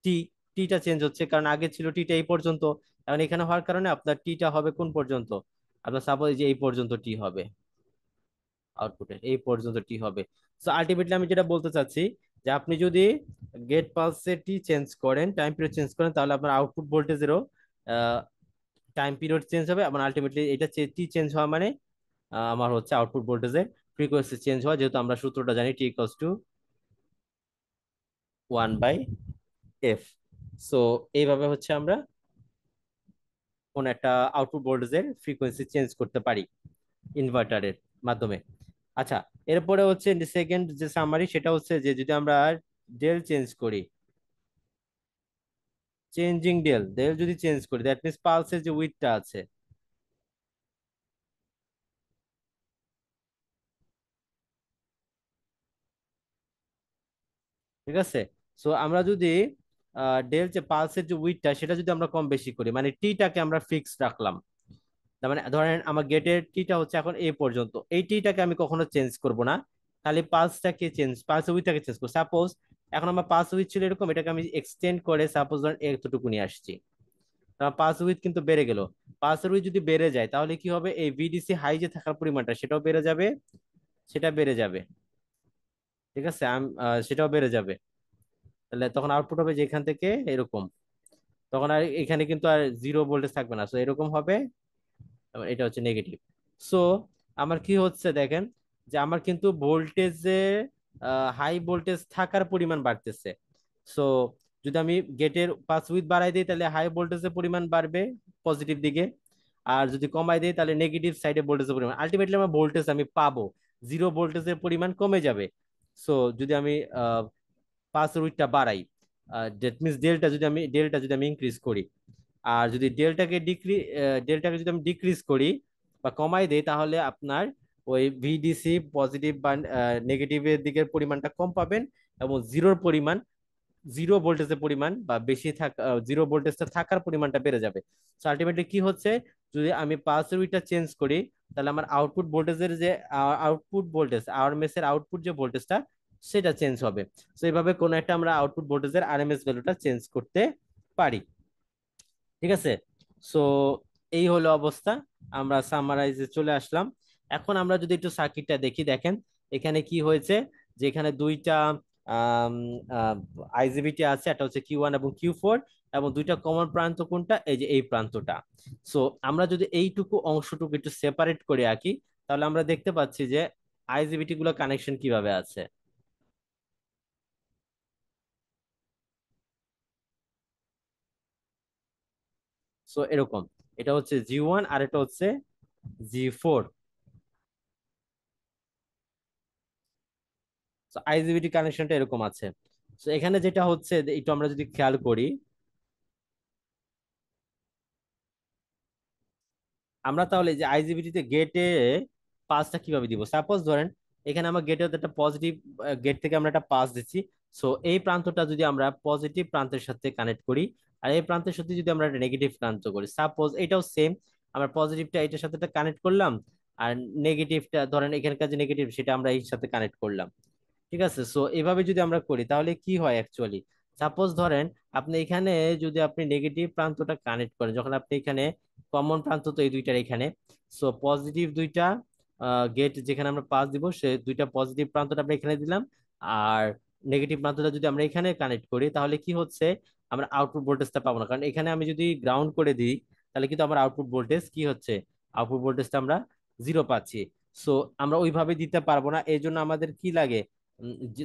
টি টিটা চেঞ্জ হচ্ছে, কারণ আগে ছিল টিটা এই পর্যন্ত, এখন এখানে হওয়ার কারণে আপনার টিটা হবে কোন পর্যন্ত, আপনার সাপোজ যে এই পর্যন্ত টি হবে, আউটপুটের এই পর্যন্ত টি হবে। সো আলটিমেটলি আমি যেটা বলতে চাচ্ছি যে আপনি যদি গেট পালসের টি চেঞ্জ করেন, টাইম পিরিয়ড চেঞ্জ করেন, তাহলে আপনার আউটপুট ভোল্টেজেরও টাইম পিরিয়ড চেঞ্জ হবে, এবং আলটিমেটলি এটা টি চেঞ্জ হওয়া মানে আমার হচ্ছে আউটপুট ভোল্টেজের ফ্রিকোয়েন্সি চেঞ্জ হওয়া, যেহেতু আমরা সূত্রটা জানি টি ইকুয়ালস টু 1/f। সো এইভাবে হচ্ছে আমরা কোন একটা আউটপুট ভোল্টেজের ফ্রিকোয়েন্সি চেঞ্জ করতে পারি ইনভার্টারের মাধ্যমে। আচ্ছা, এরপরে হচ্ছে সেকেন্ড যে সামারি, সেটা হচ্ছে যে যদি আমরা ডেল চেঞ্জ করি, চেঞ্জিং ডেল ডেল যদি চেঞ্জ করি, দ্যাট মিনস পালসের যে উইডটা আছে, ঠিক আছে। সো আমরা যদি ডেল যে পালসের যে উইডটা সেটা যদি আমরা কম বেশি করি, মানে টিটাকে আমরা ফিক্স রাখলাম, তার মানে ধরেন আমার গেটের টিটা হচ্ছে এখন এই পর্যন্ত, এই টিটাকে আমি কখনো চেঞ্জ করব না, খালি পালসটাকে চেঞ্জ, পালস উইথটাকে চেঞ্জ করব। সাপোজ এখন আমার পালস উইথ ছিল এরকম, এটাকে আমি এক্সটেন্ড করে সাপোজ ধরেন এতটুকু নিয়ে আসছি, পালস উইথ কিন্তু বেড়ে গেল। পালস উইথ যদি বেড়ে যায় তাহলে কি হবে, এই ভিডিসি হাই যে থাকার পরিমাণটা সেটাও বেড়ে যাবে, সেটা বেড়ে যাবে, ঠিক আছে, সেটাও বেড়ে যাবে। তাহলে তখন আউটপুট হবে যে এখান থেকে এরকম, তখন আর এখানে কিন্তু আর জিরো ভোল্টেজ থাকবে না, সো এরকম হবে, এবং এটা হচ্ছে নেগেটিভ। সো আমার কি হচ্ছে দেখেন, যে আমার কিন্তু ভোল্টেজে হাই ভোল্টেজ থাকার পরিমাণ বাড়তেছে। সো যদি আমি গেটের পাস উইথ বাড়াই দিই তাহলে হাই ভোল্টেজের পরিমাণ বাড়বে পজিটিভ দিকে, আর যদি কমাই দিই তাহলে নেগেটিভ সাইডে ভোল্টেজের পরিমাণ, আলটিমেটলি আমার ভোল্টেজ আমি পাবো, জিরো ভোল্টেজের পরিমাণ কমে যাবে। সো যদি আমি পাস উইথটা বাড়াই, দ্যাট মিনস ডেলটা যদি আমি ইনক্রিজ করি, আর যদি ডেলটাকে যদি আমি ডিক্রিজ করি বা কমাই দেই, তাহলে আপনার ওই ভিডিসি পজিটিভ বা নেগেটিভের দিকের পরিমাণটা কম পাবেন, এবং জিরো ভোল্টেজের পরিমাণ বা বেশি থাকা, জিরো ভোল্টেজটা থাকার পরিমাণটা বেড়ে যাবে। সো আলটিমেটলি কি হচ্ছে, যদি আমি পালস উইডটা চেঞ্জ করি তাহলে আমার আউটপুট ভোল্টেজের যে আউটপুট ভোল্টেজ আরএমএস এর আউটপুট যে ভোল্টেজটা সেটা চেঞ্জ হবে। তো এইভাবে কোনো একটা আমরা আউটপুট ভোল্টেজের আরএমএস ভ্যালুটা চেঞ্জ করতে পারি, ঠিক আছে। সো এই হলো অবস্থা, আমরা সামারাইজে চলে আসলাম। এখন আমরা যদি একটু সার্কিটটা দেখি, দেখেন এখানে কি হয়েছে, যে এখানে দুইটা আইজিবিটি আছে, একটা হচ্ছে কিউ ওয়ান এবং কিউ ফোর, এবং দুইটা কমন প্রান্ত কোনটা, এই যে এই প্রান্তটা। সো আমরা যদি এইটুকু অংশটুকু একটু সেপারেট করে আঁকি, তাহলে আমরা দেখতে পাচ্ছি যে আইজিবিটি গুলো কানেকশন কিভাবে আছে। সো এরকম, এটা হচ্ছে জি ওয়ান আর এটা হচ্ছে জি ফোর। আইজিবিটি কানেকশনটা এরকম আছে। তো এখানে যেটা হচ্ছে একটু আমরা যদি খেয়াল করি, আমরা তাহলে যে আইজিবিটি তে গেটে পাসটা কিভাবে দিব, সাপোজ ধরেন এখানে আমার গেটে একটা পজিটিভ, গেট থেকে আমরা একটা পাস দিচ্ছি। সো এই প্রান্তটা যদি আমরা পজিটিভ প্রান্তের সাথে কানেক্ট করি, আর এই প্রান্তের সাথে যদি আমরা একটা নেগেটিভ প্রান্ত করি, সাপোজ এটাও সেম, আমরা পজিটিভটা এটার সাথে কানেক্ট করলাম, আর নেগেটিভটা ধরেন এখানকার যে নেগেটিভ সেটা আমরা এর সাথে কানেক্ট করলাম, ঠিক আছে। সো এভাবে যদি আমরা করি তাহলে কি হয় অ্যাকচুয়ালি, সাপোজ ধরেন আপনি এখানে যদি আপনি নেগেটিভ প্রান্তটা কানেক্ট করেন, যখন আপনি এখানে কমন প্রান্ত তো এই দুইটার এখানে, সো পজিটিভ দুইটা গেট যেখানে আমরা পাস দিব সে দুইটা পজিটিভ প্রান্তটা আমরা এখানে দিলাম, আর নেগেটিভ প্রান্তটা যদি আমরা এখানে কানেক্ট করি তাহলে কি হচ্ছে, আমরা আউটপুট ভোল্টেজটা পাবো না, কারণ এখানে আমি যদি গ্রাউন্ড করে দিই তাহলে কিন্তু আমার আউটপুট ভোল্টেজ কি হচ্ছে, আউটপুট ভোল্টেজটা আমরা জিরো পাচ্ছি। সো আমরা ওইভাবে দিতে পারবো না, এই জন্য আমাদের কি লাগে,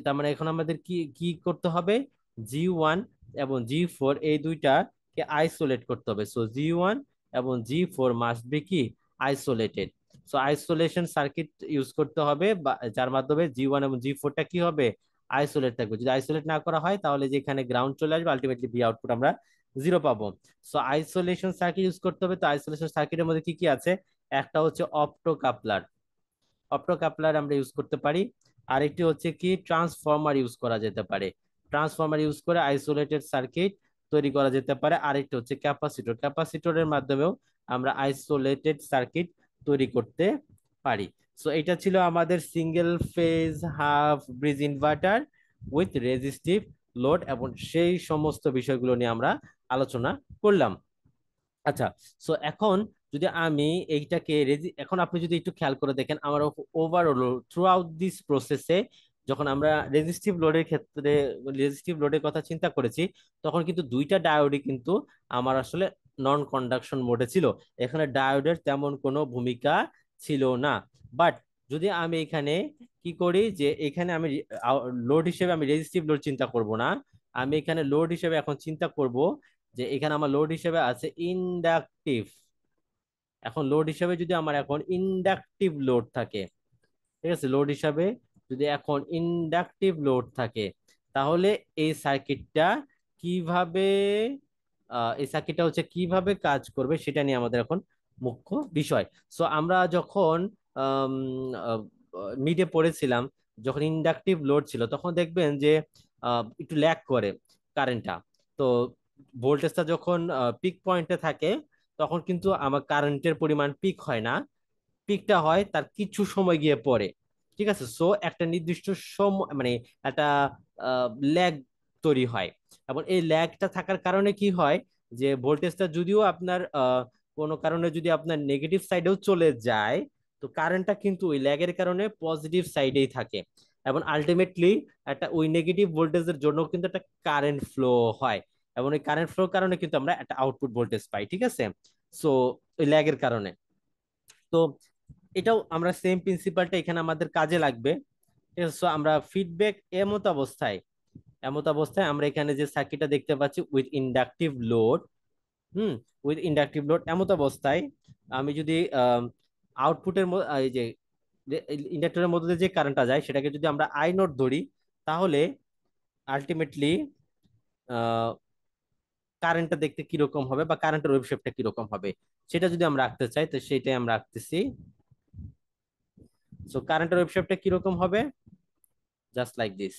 তার মানে এখন আমাদের কি কি করতে হবে, জি ওয়ান এবং জি ফোর এই দুইটাকে আইসোলেট করতে হবে। সো জি ওয়ান এবং জি ফোর মাস্ট বি কি isolated. So isolation circuit use করতে হবে, যার মাধ্যমে জি ওয়ান এবং জি ফোরটা কি হবে, আইসোলেট থাকবে। যদি আইসোলেট না করা হয় তাহলে যেখানে গ্রাউন্ড চলে আসবে, আলটিমেটলি বি আউটপুট আমরা জিরো পাবো। সো আইসোলেশন সার্কিট ইউজ করতে হবে। তো আইসোলেশন সার্কিটের মধ্যে কি কি আছে, একটা হচ্ছে অপ্টো কাপলার, অপ্টো কাপলার আমরা ইউজ করতে পারি। আরেকটি হচ্ছে কি ট্রান্সফরমার ইউজ করা যেতে পারে, ট্রান্সফরমার ইউজ করে আইসোলেটেড সার্কিট তৈরি করা যেতে পারে। আরেকটি হচ্ছে ক্যাপাসিটর, ক্যাপাসিটরের মাধ্যমেও আমরা আইসোলেটেড সার্কিট তৈরি করতে পারি। সো এটা ছিল আমাদের single phase half bridge inverter with resistive load, এবং সেই সমস্ত বিষয়গুলো নিয়ে আমরা আলোচনা করলাম। আচ্ছা, সো এখন যদি আমি এইটাকে এখন আপনি যদি একটু খেয়াল করে দেখেন, আমার ওভারঅল থ্রু আউট দিস প্রসেসে যখন আমরা রেজিস্টিভ লোডের ক্ষেত্রে রেজিস্টিভ লোডের কথা চিন্তা করেছি, তখন কিন্তু দুইটা ডায়োডই কিন্তু আমার আসলে নন কন্ডাকশন মোডে ছিল। এখানে ডায়োডের তেমন কোনো ভূমিকা ছিল না। বাট যদি আমি এখানে কি করি, যে এখানে আমি লোড হিসেবে আমি রেজিস্টিভ লোড চিন্তা করব না, আমি এখানে লোড হিসেবে এখন চিন্তা করব যে এখানে আমার লোড হিসেবে আছে ইন্ডাকটিভ। এখন লোড হিসেবে যদি আমার এখন ইন্ডাকটিভ লোড থাকে, ঠিক আছে, লোড হিসাবে যদি এখন ইন্ডাকটিভ লোড থাকে, তাহলে এই সার্কিটটা কিভাবে এই সার্কিটটা হচ্ছে কিভাবে কাজ করবে সেটা নিয়ে আমাদের এখন মুখ্য বিষয়। সো আমরা যখন মিডে পড়েছিলাম, যখন ইন্ডাকটিভ লোড ছিল, তখন দেখবেন যে একটু ল্যাগ করে কারেন্টটা। তো ভোল্টেজটা যখন পিক পয়েন্টে থাকে, তখন কিন্তু আমার কারেন্টের পরিমাণ পিক হয় না, পিকটা হয় তার কিছু সময় গিয়ে পরে। ঠিক আছে, সো একটা নির্দিষ্ট সময় মানে একটা ল্যাগ তৈরি হয়। এবং এই ল্যাগটা থাকার কারণে কি হয়, যে ভোল্টেজটা যদিও আপনার কোনো কারণে যদি আপনার নেগেটিভ সাইডেও চলে যায়, তো কারেন্টটা কিন্তু ওই ল্যাগের কারণে পজিটিভ সাইডেই থাকে। এবং আলটিমেটলি একটা ওই নেগেটিভ ভোল্টেজের জন্য কিন্তু একটা কারেন্ট ফ্লো হয়, এবং এই কারেন্ট ফ্লোর কারণে কিন্তু আমরা একটা আউটপুট ভোল্টেজ পাই। ঠিক আছে, সো ওই ল্যাগের কারণে। তো এটাও আমরা সেম প্রিন্সিপালটা এখানে আমাদের কাজে লাগবে। ঠিক আছে, সো আমরা ফিডব্যাক এমত অবস্থায় আমরা এখানে যে সার্কিটটা দেখতে পাচ্ছি with inductive load, hmm, with inductive load, এমত অবস্থায় আমি যদি আউটপুটের এই যে ইন্ডাক্টরের মধ্যে যে কারেন্টটা যায় সেটাকে যদি আমরা আই নোট ধরি, তাহলে আলটিমেটলি কারেন্টটা দেখতে কিরকম হবে বা কারেন্টের ওয়েভ শেপটা কিরকম হবে সেটা যদি আমরা আঁকতে চাই, তো সেটাই আমরা আঁকতেছি। সো কারেন্টের ওয়েভ শেপটা কিরকম হবে, জাস্ট লাইক দিস।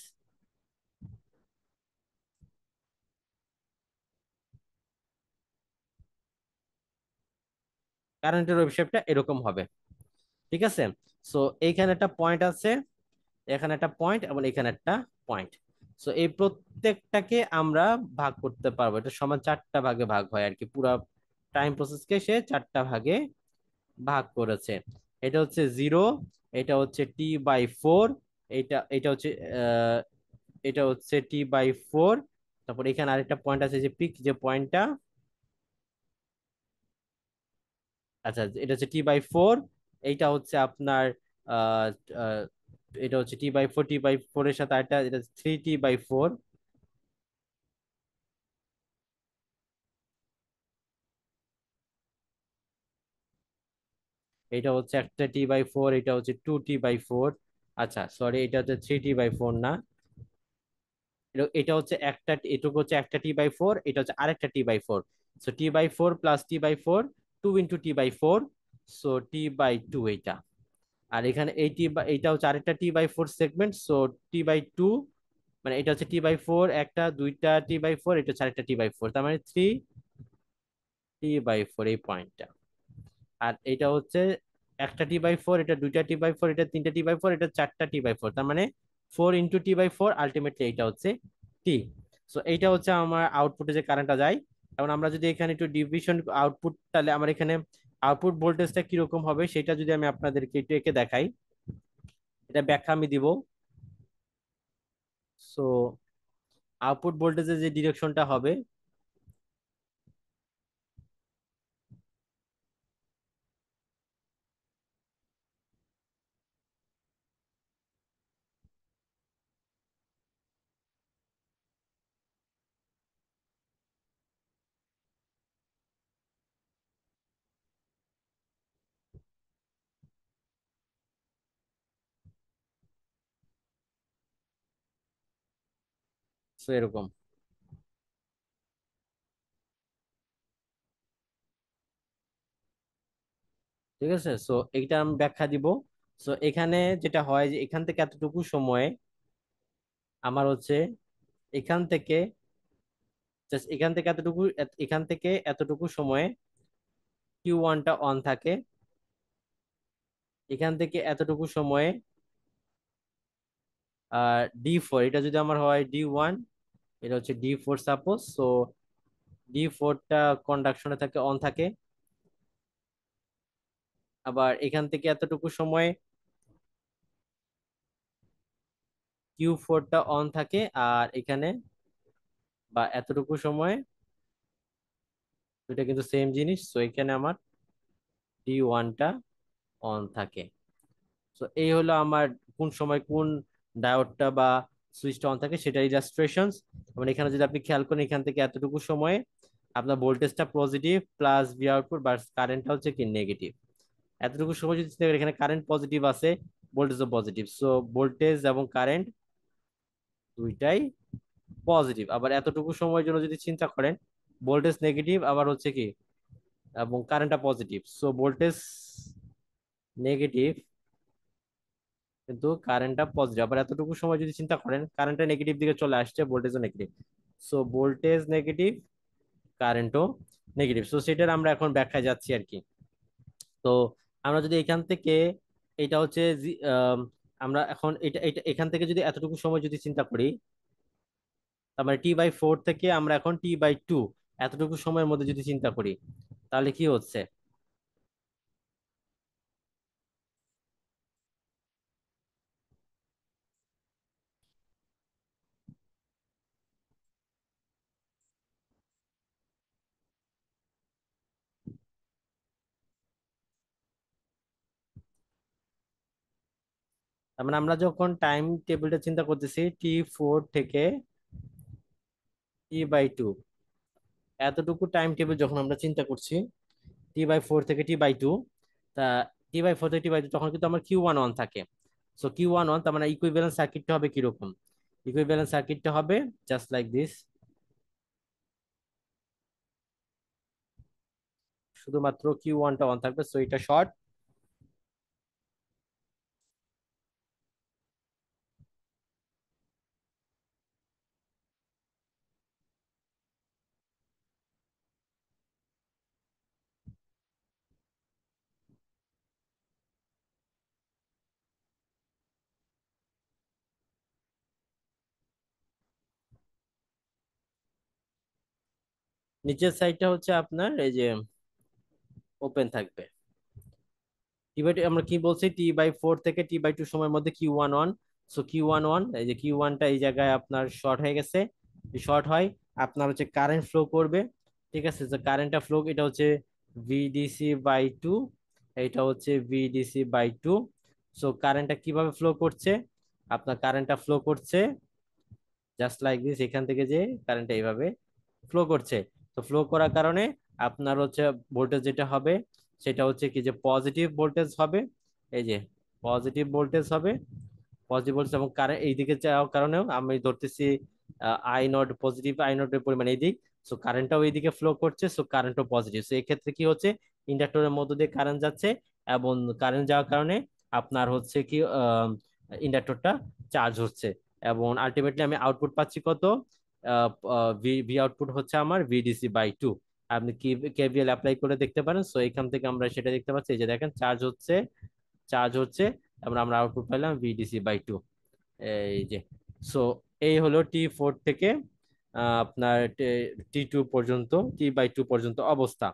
কারেন্টের ওয়েভ শেপটা এরকম হবে। ঠিক আছে, সো এইখানে একটা পয়েন্ট আছে, এখানে একটা পয়েন্ট, এবং এখানে একটা পয়েন্ট। সো এই প্রত্যেকটাকে আমরা ভাগ করতে পারবো, এটা সমান চারটা ভাগে ভাগ হয় আর কি, পুরা টাইম প্রসেসকে সে চারটা ভাগে ভাগ করেছে। এটা হচ্ছে 0, এটা হচ্ছে T/4, এটা এটা হচ্ছে আহ এটা হচ্ছে T/4। তারপর এখানে আরেকটা পয়েন্ট আছে, যে পিক যে পয়েন্টটা, আচ্ছা এটা হচ্ছে T/4। এইটা হচ্ছে আপনার আহ আহ, এটা হচ্ছে T/4 এর সাথে আরেকটা, এটা 3T/4। এটা হচ্ছে একটা T/4, এটা হচ্ছে 2T/4। আচ্ছা সরি, এটা হচ্ছে 3T/4 না, এটা হচ্ছে একটা, এটুকু হচ্ছে একটা T/4, এটা হচ্ছে আরেকটা T/4। So T/4 plus T/4, 2 × T/4, so T/2 এইটা। আর এখানে এইটা হচ্ছে আরেকটা T/4 সেগমেন্ট, সো T/2, মানে এটা হচ্ছে T/4, একটা দুইটা T/4, এটা হচ্ছে আরেকটা T/4, তার মানে 3T/4 এই পয়েন্টটা। আর এটা হচ্ছে একটা T/4, এটা দুইটা T/4, এটা তিনটা T/4, এটা চারটা T/4, তার মানে 4 × T/4, আলটিমেটলি এটা হচ্ছে টি। সো এইটা হচ্ছে আমার আউটপুটে যে কারেন্টটা যায়। এখন আমরা যদি এখানে একটু ডিভিশন আউটপুট, তাহলে আমার এখানে আউটপুট ভোল্টেজটা কিরকম হবে সেটা যদি আমি আপনাদেরকে একটু এঁকে দেখাই, এটা ব্যাখ্যা আমি দিব। সো আউটপুট ভোল্টেজের যে ডিরেকশনটা হবে, সো এরকম। ঠিক আছে, সো এইটা আমি ব্যাখ্যা দিব। সো এখানে যেটা হয়, যে এখান থেকে এতটুকু সময়ে আমার হচ্ছে এখান থেকে জাস্ট এখান থেকে এতটুকু, এখান থেকে এতটুকু সময়ে Q1টা অন থাকে, এখান থেকে এতটুকু সময়ে D4, এটা যদি আমার হয় D1, এটা হচ্ছে D4 সাপোজ। সো D4টা কন্ডাকশনে থাকে, অন থাকে। আবার এখান থেকে এতটুকু সময় Q4টা অন থাকে, আর এখানে বা এতটুকু সময় দুইটা কিন্তু সেম জিনিস। সো এখানে আমার D1টা অন থাকে। তো এই হলো আমার কোন সময় কোন ডায়োডটা বা সুইচটা অন থাকে সেটা ইলাস্ট্রেশন। মানে এখানে যদি আপনি খেয়াল করেন, এখান থেকে এতটুকু সময়ে আপনার ভোল্টেজটা পজিটিভ প্লাস ভি আউটপুট বা কারেন্টটা হচ্ছে কি নেগেটিভ। এতটুকু সময় যদি চিন্তা করেন, এখানে কারেন্ট পজিটিভ আছে, ভোল্টেজও পজিটিভ। সো ভোল্টেজ এবং কারেন্ট দুইটাই পজিটিভ। আবার এতটুকু সময়ের জন্য যদি চিন্তা করেন, ভোল্টেজ নেগেটিভ আবার হচ্ছে কি, এবং কারেন্টটা পজিটিভ। সো ভোল্টেজ নেগেটিভ কিন্তু কারেন্টটা পজিটিভ। আবার এতটুকু সময় যদি চিন্তা করেন, কারেন্টটা নেগেটিভ দিকে চলে আসছে, ভোল্টেজও নেগেটিভ। সো ভোল্টেজ নেগেটিভ, কারেন্টও নেগেটিভ। সো সেটার আমরা এখন ব্যাখ্যায় যাচ্ছি আর কি। তো আমরা যদি এখান থেকে, এটা হচ্ছে আমরা এখন এটা এটা এখান থেকে যদি এতটুকু সময় যদি চিন্তা করি, তার মানে T/4 থেকে আমরা এখন T/2 এতটুকু সময়ের মধ্যে যদি চিন্তা করি, তাহলে কি হচ্ছে? তার মানে আমরা যখন টাইম টেবিলটা চিন্তা করতেছি, T4 থেকে T/2 এতটুকু টাইম টেবিল যখন আমরা চিন্তা করছি, T/4 থেকে T/2, তা T/4 থেকে T/2 তখন কিন্তু আমার Q1 অন থাকে। সো Q1 অন, তার মানে ইকুইভ্যালেন্ট সার্কিটটা হবে কিরকম? ইকুইভ্যালেন্ট সার্কিটটা হবে জাস্ট লাইক দিস। শুধুমাত্র Q1টা অন থাকবে, সো এটা শর্ট। নিচের সাইডটা হচ্ছে আপনার এই যে ওপেন থাকবে। T/2 আমরা কি বলছি, T/4 থেকে T/2 সময়ের মধ্যে Q1 on. So Q1 on, এই যে Q1টা এই জায়গায় আপনার শর্ট হয়ে গেছে। শর্ট হয়, আপনার হচ্ছে কারেন্ট ফ্লো করবে। ঠিক আছে, যে কারেন্টটা ফ্লো, এটা হচ্ছে VDC/2, এটা হচ্ছে VDC/2। সো কারেন্টটা কিভাবে ফ্লো করছে? আপনার কারেন্টটা ফ্লো করছে জাস্ট লাইক দিস, এখান থেকে যে কারেন্টটা এইভাবে ফ্লো করছে। তো ফ্লো করার কারণে আপনার হচ্ছে ভোল্টেজ যেটা হবে, সেটা হচ্ছে কি, যে পজিটিভ ভোল্টেজ হবে। এই যে পজিটিভ ভোল্টেজ হবে, পজিটিভ ভোল্টেজ। এবং কারেন্ট এইদিকে যাওয়ার কারণেও আমি ধরতেছি I0, পজিটিভ I0 এর পরিমাণ এইদিক। সো কারেন্টটাও এইদিকে ফ্লো করছে, সো কারেন্টও পজিটিভ। সো এই ক্ষেত্রে কি হচ্ছে, ইন্ডাক্টরের মধ্য দিয়ে কারেন্ট যাচ্ছে, এবং কারেন্ট যাওয়ার কারণে আপনার হচ্ছে কি, ইন্ডাক্টরটা চার্জ হচ্ছে। এবং আলটিমেটলি আমি আউটপুট পাচ্ছি কত? ভি ভি আউটপুট হচ্ছে আমার VDC/2। আপনি কি কেভিএল অ্যাপ্লাই করে দেখতে পারেন। সো এখান থেকে আমরা সেটা দেখতে পাচ্ছি, এই যে দেখেন চার্জ হচ্ছে, চার্জ হচ্ছে, এবং আমরা আউটপুট পেলাম VDC/2। এই যে, সো এই হলো T4 থেকে আপনার T2 পর্যন্ত, T/2 পর্যন্ত অবস্থা।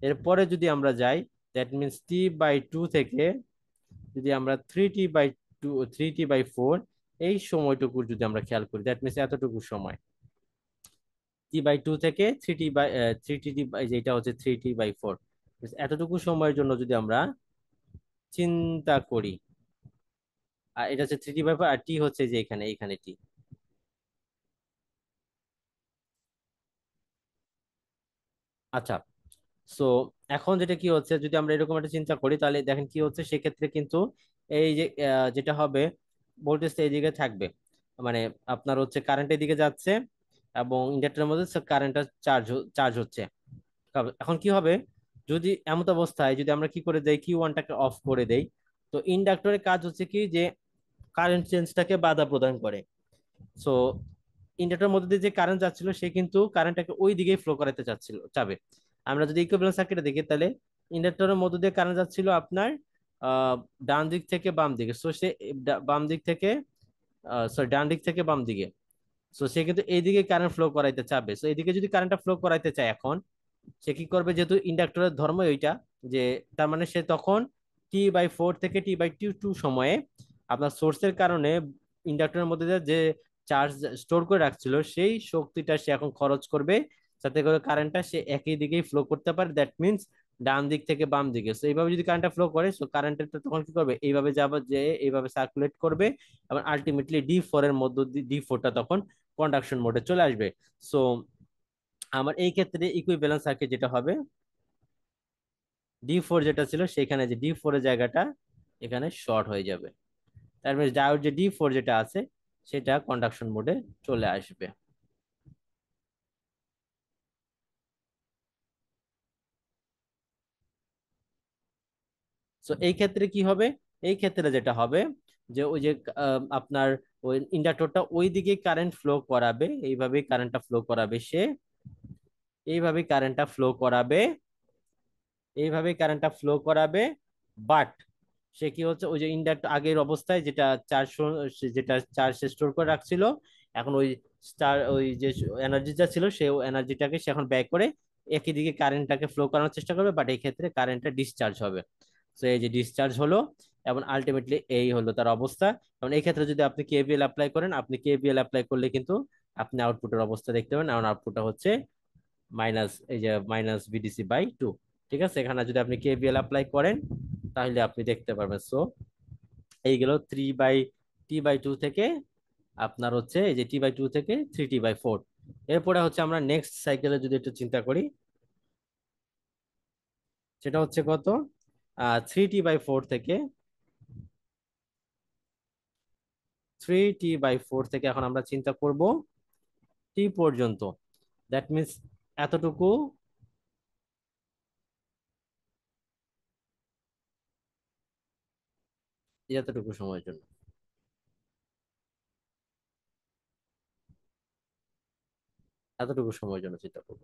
এরপরে যদি আমরা যাই, দ্যাট মিনস T/2 থেকে যদি আমরা T/4 এই সময়টুকু যদি আমরা খেয়াল করি, দ্যাট মিনস এতটুকু সময়, T/2 থেকে যেটা হচ্ছে 3T/4, এতটুকু সময়ের জন্য যদি আমরা চিন্তা করি, আর এটা হচ্ছে 3T/4, আর টি হচ্ছে যে এখানে, এখানে টি। আচ্ছা, সো এখন যেটা কি হচ্ছে, যদি আমরা এরকম একটা চিন্তা করি, তাহলে দেখেন কি হচ্ছে সেক্ষেত্রে কিন্তু এই যে যেটা হবে, ভোল্টেজটা এইদিকে থাকবে, মানে আপনার হচ্ছে কারেন্টের দিকে যাচ্ছে, এবং ইন্ডাক্টরের মধ্যে কারেন্টটা চার্জ হচ্ছে। এখন কি হবে, যদি এমত অবস্থায় যদি আমরা কি করে দেই, Q1টাকে অফ করে দেই, তো ইন্ডাক্টরের কাজ হচ্ছে কি, যে কারেন্ট চেঞ্জটাকে বাধা প্রদান করে। সো ইন্ডাক্টরের মধ্যে দিয়ে যে কারেন্ট যাচ্ছিল, সে কিন্তু কারেন্টটাকে ওই দিকেই ফ্লো করাতে চাবে। আমরা যদি ইকুইভ্যালেন্ট সার্কিটে দেখি, তাহলে ইন্ডাক্টরের মধ্য দিয়ে কারেন্ট যাচ্ছিল আপনার আহ ডান দিক থেকে বাম দিকে। সো সে বাম দিক থেকে সরি ডান দিক থেকে বাম দিকে। সো সে কিন্তু এইদিকে কারেন্ট ফ্লো করাইতে চাবে। সো এইদিকে যদি কারেন্টটা ফ্লো করাইতে চায়, এখন সে কি করবে, যেহেতু ইন্ডাক্টরের ধর্ম ওইটা, যে তার মানে সে তখন T/4 থেকে T/2 সময়ে আপনার সোর্সের কারণে ইন্ডাক্টরের মধ্যে দিয়ে যে চার্জ স্টোর করে রাখছিল সেই শক্তিটা সে এখন খরচ করবে, যাতে করে কারেন্টটা সে একই দিকেই ফ্লো করতে পারে। দ্যাট মিনস ডান দিক থেকে বাম দিকে। সো এইভাবে যদি কারেন্টটা ফ্লো করে, সো কারেন্টের তখন কি করবে, এইভাবে যাবে, যে এইভাবে সার্কুলেট করবে এবং আলটিমেটলি D4 এর মধ্য দিয়ে D4টা তখন কন্ডাকশন মোডে চলে আসবে। সো আমার এই ক্ষেত্রে ইকুইভ্যালেন্স সার্কিট যেটা হবে, D4 যেটা ছিল সেখানে যে D4 এর জায়গাটা এখানে শর্ট হয়ে যাবে। তার মানে ডায়োড যে D4 যেটা আছে সেটা কন্ডাকশন মোডে চলে আসবে। সো এই ক্ষেত্রে কি হবে, এই ক্ষেত্রে যেটা হবে যে ওই যে আপনার ওই ইন্ডাক্টরটা ওই দিকে কারেন্ট ফ্লো করাবে, এইভাবেই কারেন্টটা ফ্লো করাবে সে, এইভাবেই কারেন্টটা ফ্লো করাবে, এইভাবে কারেন্টটা ফ্লো করাবে। বাট সে কি হচ্ছে, ওই যে ইন্ডাক্টর আগের অবস্থায় যেটা চার্জ, যেটা চার্জ স্টোর করে রাখছিল, এখন ওই স্টার ওই যে এনার্জিটা ছিল সেই এনার্জিটাকে সে এখন ব্যয় করে একই দিকে কারেন্টটাকে ফ্লো করানোর চেষ্টা করবে, বাট এই ক্ষেত্রে কারেন্টটা ডিসচার্জ হবে। তো এই যে ডিসচার্জ হলো, এবং আলটিমেটলি এই হলো তার অবস্থা। এবং এই ক্ষেত্রে যদি আপনি কেভিএল অ্যাপ্লাই করেন, আপনি কেভিএল অ্যাপ্লাই করলে কিন্তু আপনি আউটপুটের অবস্থা দেখতে পাবেন, এবং আউটপুটটা হচ্ছে মাইনাস, এই যে -VDC/2। ঠিক আছে, এখানে যদি আপনি কেভিএল অ্যাপ্লাই করেন তাহলে আপনি দেখতে পারবেন। সো এই গেল T/2 থেকে আপনার হচ্ছে এই যে T/2 থেকে 3T/4। এরপরে হচ্ছে আমরা নেক্সট সাইকেলে যদি একটু চিন্তা করি, সেটা হচ্ছে কত, 3T/4 থেকে, 3T/4 থেকে এখন আমরা চিন্তা করব টি পর্যন্ত। দ্যাট মিনস এতটুকু, এতটুকু সময়ের জন্য, এতটুকু সময়ের জন্য চিন্তা করব।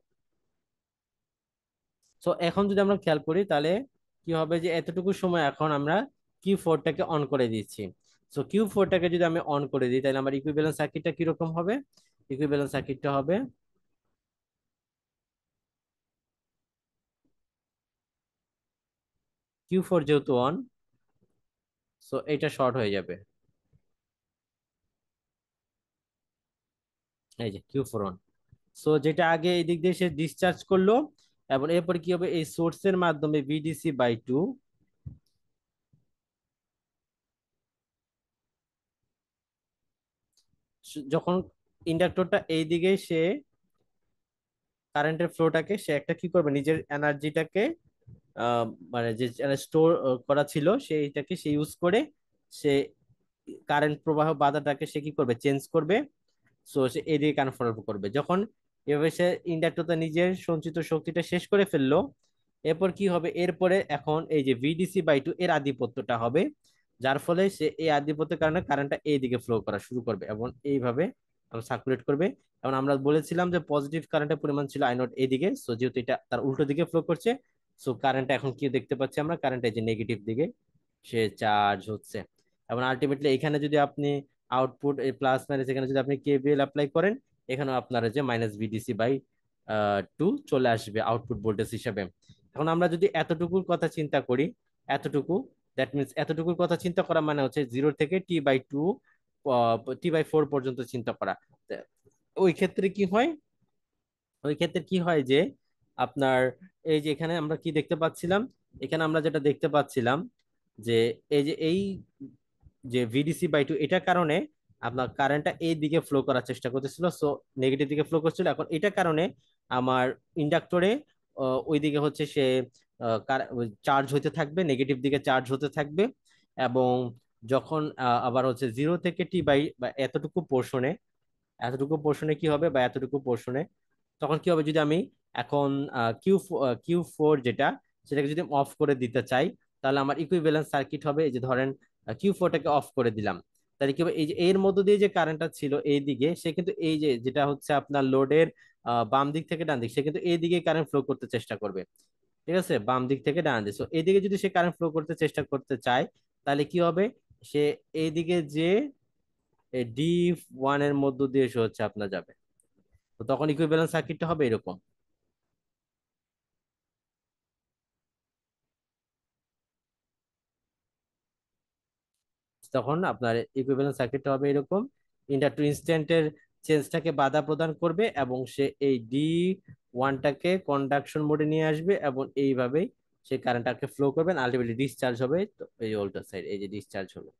সো এখন যদি আমরা খেয়াল করি তাহলে কি হবে, যে এতটুকু সময় এখন আমরা Q4টাকে অন করে দিচ্ছি। সো Q4টাকে যদি আমি অন করে দিই তাহলে আমার ইকুইভ্যালেন্স সার্কিটটা কিরকম হবে, ইকুইভ্যালেন্স সার্কিটটা হবে Q4 যেহেতু অন, সো এটা শর্ট হয়ে যাবে। এই যে Q4 অন। সো যেটা আগে এই দিক দিয়ে সে ডিসচার্জ করলো, এবং এরপর কি হবে, এই সোর্সের মাধ্যমে VDC/2, যখন ইন্ডাক্টরটা এই দিকে সে কারেন্টের ফ্লোটাকে সে একটা কি করবে, নিজের এনার্জিটাকে আহ, মানে যে স্টোর করা ছিল সেইটাকে সে ইউজ করে সে কারেন্ট প্রবাহ বাধাটাকে সে কি করবে, চেঞ্জ করবে। সো সে এদিকে কনফার্ম করবে। যখন এভাবে সে ইন্ডাক্টরটা নিজের সঞ্চিত শক্তিটা শেষ করে ফেললো, এরপর কি হবে, এরপরে এখন এই যে VDC/2 এর আধিপত্যটা হবে, যার ফলে সে এই আধিপত্যের কারণে কারেন্টটা এইদিকে ফ্লো করা শুরু করবে এবং এইভাবে সার্কুলেট করবে। এবং আমরা বলেছিলাম যে পজিটিভ কারেন্টের পরিমাণ ছিল I0 এইদিকে, সো যেহেতু এটা তার উল্টো দিকে ফ্লো করছে, সো কারেন্টটা এখন কি দেখতে পাচ্ছি আমরা, কারেন্ট এই যে নেগেটিভ দিকে সে চার্জ হচ্ছে। এবং আলটিমেটলি এখানে যদি আপনি আউটপুট এই প্লাস মাইনাস, এখানে যদি আপনি কেভিএল অ্যাপ্লাই করেন, এখানে আপনার যে -VDC/2 চলে আসবে আউটপুট ভোল্টেজ হিসাবে। এখন আমরা যদি এতটুকুর কথা চিন্তা করি, এতটুকু, দ্যাট মিনস এতটুকুর কথা চিন্তা করা মানে হচ্ছে 0 থেকে T/2 T/4 পর্যন্ত চিন্তা করা। তা ওই ক্ষেত্রে কি হয়, ওই ক্ষেত্রে কি হয় যে আপনার এই যে এখানে আমরা কি দেখতে পাচ্ছিলাম, এখানে আমরা যেটা দেখতে পাচ্ছিলাম যে এই যে এই যে VDC/2 এটার কারণে আপনার কারেন্টটা এই দিকে ফ্লো করার চেষ্টা করতেছিল, সো নেগেটিভ দিকে ফ্লো করছিল। এখন এটার কারণে আমার ইন্ডাক্টরে ওই দিকে হচ্ছে সে চার্জ হতে থাকবে, নেগেটিভ দিকে চার্জ হতে থাকবে। এবং যখন আবার হচ্ছে 0 থেকে T/বা এতটুকু পোর্শনে, এতটুকু পোর্শনে কি হবে, বা এতটুকু পোর্শনে তখন কি হবে, যদি আমি এখন Q4 যেটা, সেটাকে যদি অফ করে দিতে চাই, তাহলে আমার ইকুইভ্যালেন্স সার্কিট হবে, এই যে ধরেন Q4টাকে অফ করে দিলাম, তাহলে কি হবে, এই যে এর মধ্য দিয়ে যে কারেন্টটা ছিল এই দিকে, সে কিন্তু এই যে যেটা হচ্ছে আপনার লোডের বাম দিক থেকে ডান দিক, সে কিন্তু এই দিকে কারেন্ট ফ্লো করতে চেষ্টা করবে। ঠিক আছে, বাম দিক থেকে ডান দিক। সো এইদিকে যদি সে কারেন্ট ফ্লো করতে চেষ্টা করতে চায়, তাহলে কি হবে, সে এইদিকে যে ডি ওয়ান এর মধ্য দিয়ে সে হচ্ছে আপনার যাবে। তো তখন ইকুইভ্যালেন্ট সার্কিটটা হবে এরকম। তখন আপনার ইকুইভ্যালেন্ট সার্কিটটা হবে এরকম। ইন্ডাক্টর ইনস্ট্যান্টের চেঞ্জটাকে বাধা প্রদান করবে এবং সে এই ডি ওয়ানটাকে কন্ডাকশন মোডে নিয়ে আসবে এবং এইভাবেই সে কারেন্টটাকে ফ্লো করবেন, আলটিমেটলি ডিসচার্জ হবে। তো এই যে উল্টো সাইড, এই যে ডিসচার্জ হলো।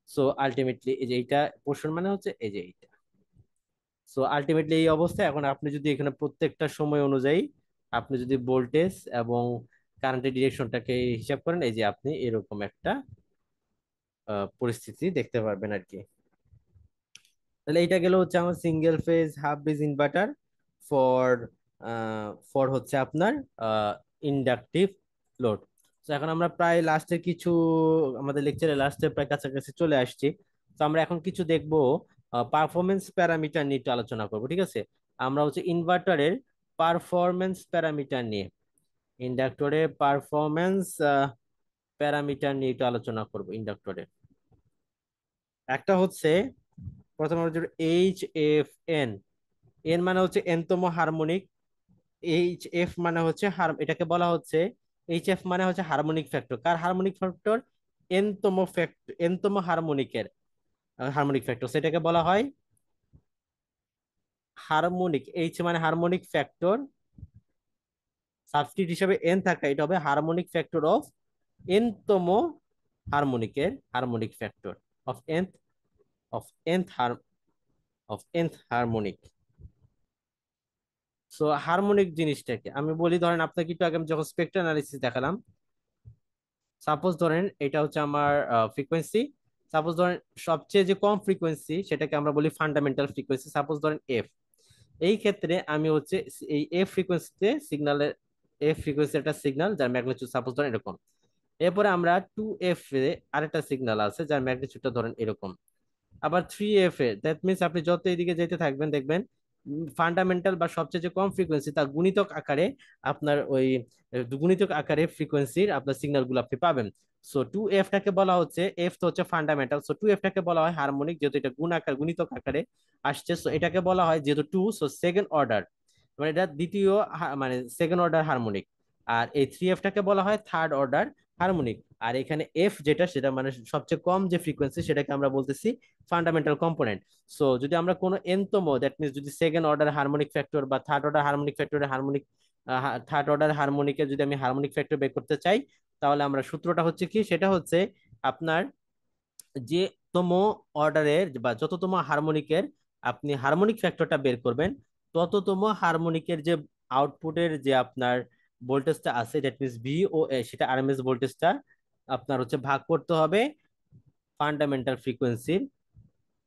সো আলটিমেটলি এই যে এইটা পোর্শন মানে হচ্ছে এই যে এইটা। সো আলটিমেটলি এই অবস্থা। এখন আপনি যদি এখানে প্রত্যেকটা সময় অনুযায়ী আপনি যদি ভোল্টেজ এবং কারেন্টের ডিরেকশনটাকে হিসাব করেন, এই যে আপনি এরকম একটা পরিস্থিতি দেখতে পারবেন আর কি। তাহলে এটা গেল হচ্ছে আমার single phase half bridge inverter for for হচ্ছে আপনার ইন্ডাকটিভ লোড। তো এখন আমরা প্রায় লাস্টের কিছু, আমাদের লেকচারের লাস্টের প্রায় কাছাকাছি চলে আসছি। তো আমরা এখন কিছু দেখবো পারফরমেন্স প্যারামিটার নিয়ে একটু আলোচনা করবো, ঠিক আছে। আমরা হচ্ছে ইনভার্টারের পারফরমেন্স প্যারামিটার নিয়ে, ইন্ডাক্টরের পারফরমেন্স প্যারামিটার নিয়ে একটু আলোচনা করবো ইন্ডাক্টরের। একটা হচ্ছে প্রথমে হচ্ছে এইচ এফ এন। এন মানে হচ্ছে এনতম হারমোনিক, এইচ এফ মানে হচ্ছে এটাকে বলা হচ্ছে, এইচ এফ মানে হচ্ছে হারমোনিক ফ্যাক্টর। কার হারমোনিক ফ্যাক্টর? এনতম ফ্যাক্টর, এনতম হারমোনিকের হারমোনিক ফ্যাক্টর, সেটাকে বলা হয় হারমোনিক। এইচ মানে হারমোনিক ফ্যাক্টর, সাবস্টিটিউট হিসাবে এন থাকা, এটা হবে হারমোনিক ফ্যাক্টর অফ এনতম হারমোনিকের, harmonic factor of nth, of nth of nth harmonic. So harmonic জিনিসটাকে আমি বলি, ধরেন আপনাকে একটু আগে আমি যখন স্পেক্ট্রাল অ্যানালিসিস দেখালাম, সাপোজ ধরেন এটা হচ্ছে আমার ফ্রিকোয়েন্সি। সাপোজ ধরেন সবচেয়ে যে কম ফ্রিকোয়েন্সি সেটাকে আমরা বলি ফান্ডামেন্টাল ফ্রিকোয়েন্সি, সাপোজ ধরেন এফ। এই ক্ষেত্রে আমি হচ্ছে এই এফ ফ্রিকোয়েন্সিতে সিগন্যালের, এফ ফ্রিকোয়েন্সি একটা সিগন্যাল যার ম্যাগনিটিউড সাপোজ ধরেন এরকম। এরপরে আমরা টু এফ এ আরেকটা সিগন্যাল আছে যার ম্যাগনিটিউডটা ধরেন এরকম। আবার three F A, that means আপনি যত এদিকে যেতে থাকবেন দেখবেন ফান্ডামেন্টাল বা সবচেয়ে যে কম ফ্রিকোয়েন্সি তার গুণিতক আকারে আপনার ওই গুণিতক আকারে ফ্রিকোয়েন্সির আপনার সিগন্যাল গুলো আপনি পাবেন। সো টু এফ টাকে বলা হচ্ছে, এফ তো হচ্ছে ফান্ডামেন্টাল, সো টু এফ টাকে বলা হয় হারমোনিক, যেহেতু এটা গুণ আকার গুণিতক আকারে আসছে। সো এটাকে বলা হয় যেহেতু টু, সো সেকেন্ড অর্ডার, মানে এটা দ্বিতীয় মানে সেকেন্ড অর্ডার হারমোনিক। আর এই থ্রি এফ টাকে বলা হয় থার্ড অর্ডার হারমোনিক। আর এখানে এফ যেটা, সেটা মানে সবচেয়ে কম যে ফ্রিকোয়েন্সি, সেটাকে আমরা বলতেছি ফান্ডামেন্টাল কম্পোনেন্ট। সো যদি আমরা কোনো এনতম, দ্যাট মিনস যদি সেকেন্ড অর্ডার হারমোনিক ফ্যাক্টর বা থার্ড অর্ডার হারমোনিক ফ্যাক্টরের হারমোনিক, থার্ড অর্ডার হারমোনিকের যদি আমি হারমোনিক ফ্যাক্টর বের করতে চাই, তাহলে আমরা সূত্রটা হচ্ছে কি, সেটা হচ্ছে আপনার যে তম অর্ডারের বা যততম হারমোনিকের আপনি হারমোনিক ফ্যাক্টরটা বের করবেন, তততম হারমোনিকের যে আউটপুটের যে আপনার ভোল্টেজটা আছে, দ্যাট মিনস ভি ও এ, সেটা আরএমএস ভোল্টেজটা আপনার হচ্ছে ভাগ করতে হবে ফান্ডামেন্টাল ফ্রিকোয়েন্সির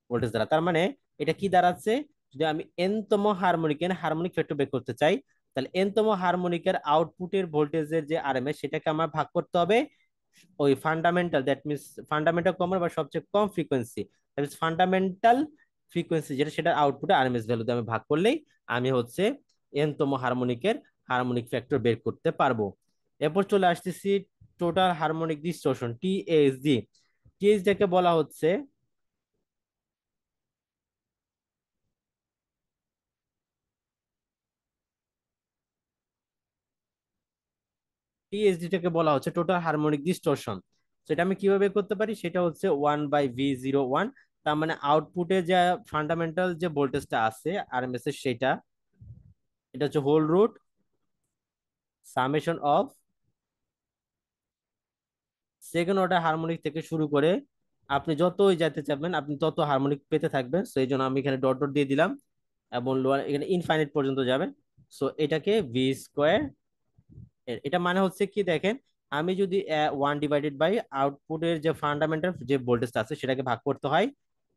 ভোল্টেজ দ্বারা। তার মানে এটা কি দাঁড়াচ্ছে, যদি আমি এনতম হারমোনিকের হারমোনিক ফ্যাক্টর বের করতে চাই, তাহলে এনতম হারমোনিকের আউটপুটের ভোল্টেজের যে আরএমএস সেটাকে আমার ভাগ করতে হবে ওই ফান্ডামেন্টাল, দ্যাট মিনস ফান্ডামেন্টাল কম বা সবচেয়ে কম frequency, that means fundamental frequency যেটা, সেটা আউটপুটে আরএমএস ভ্যালু দিয়ে আমি ভাগ করলেই আমি হচ্ছে এনতম হারমোনিকের হারমোনিক ফ্যাক্টর বের করতে পারবো। এরপর চলে আসতেছি total harmonic distortion, TSD. TSD কে বলা হচ্ছে, টিএসডি টাকে বলা হচ্ছে টোটাল হারমোনিক ডিস্টরশন। সেটা আমি কিভাবে করতে পারি, সেটা হচ্ছে 1/V01। তার মানে আউটপুটে যে ফান্ডামেন্টাল যে ভোল্টেজটা আছে আরএমএস এর, সেটা এটা হচ্ছে whole root summation of second order harmonic থেকে শুরু করে আপনি যতই যেতে চাবেন আপনি তত হারমোনিক পেতে থাকবেন। সো এই জন্য আমি এখানে ডট ডট দিয়ে দিলাম এবং লোয়ার এখানে ইনফাইনাইট পর্যন্ত যাবেন। সো এটাকে ভি স্কোয়ার, এটা মানে হচ্ছে কি দেখেন, আমি যদি 1/বাই আউটপুটের যে ফান্ডামেন্টাল যে ভোল্টেজটা আছে সেটাকে ভাগ করতে হয়,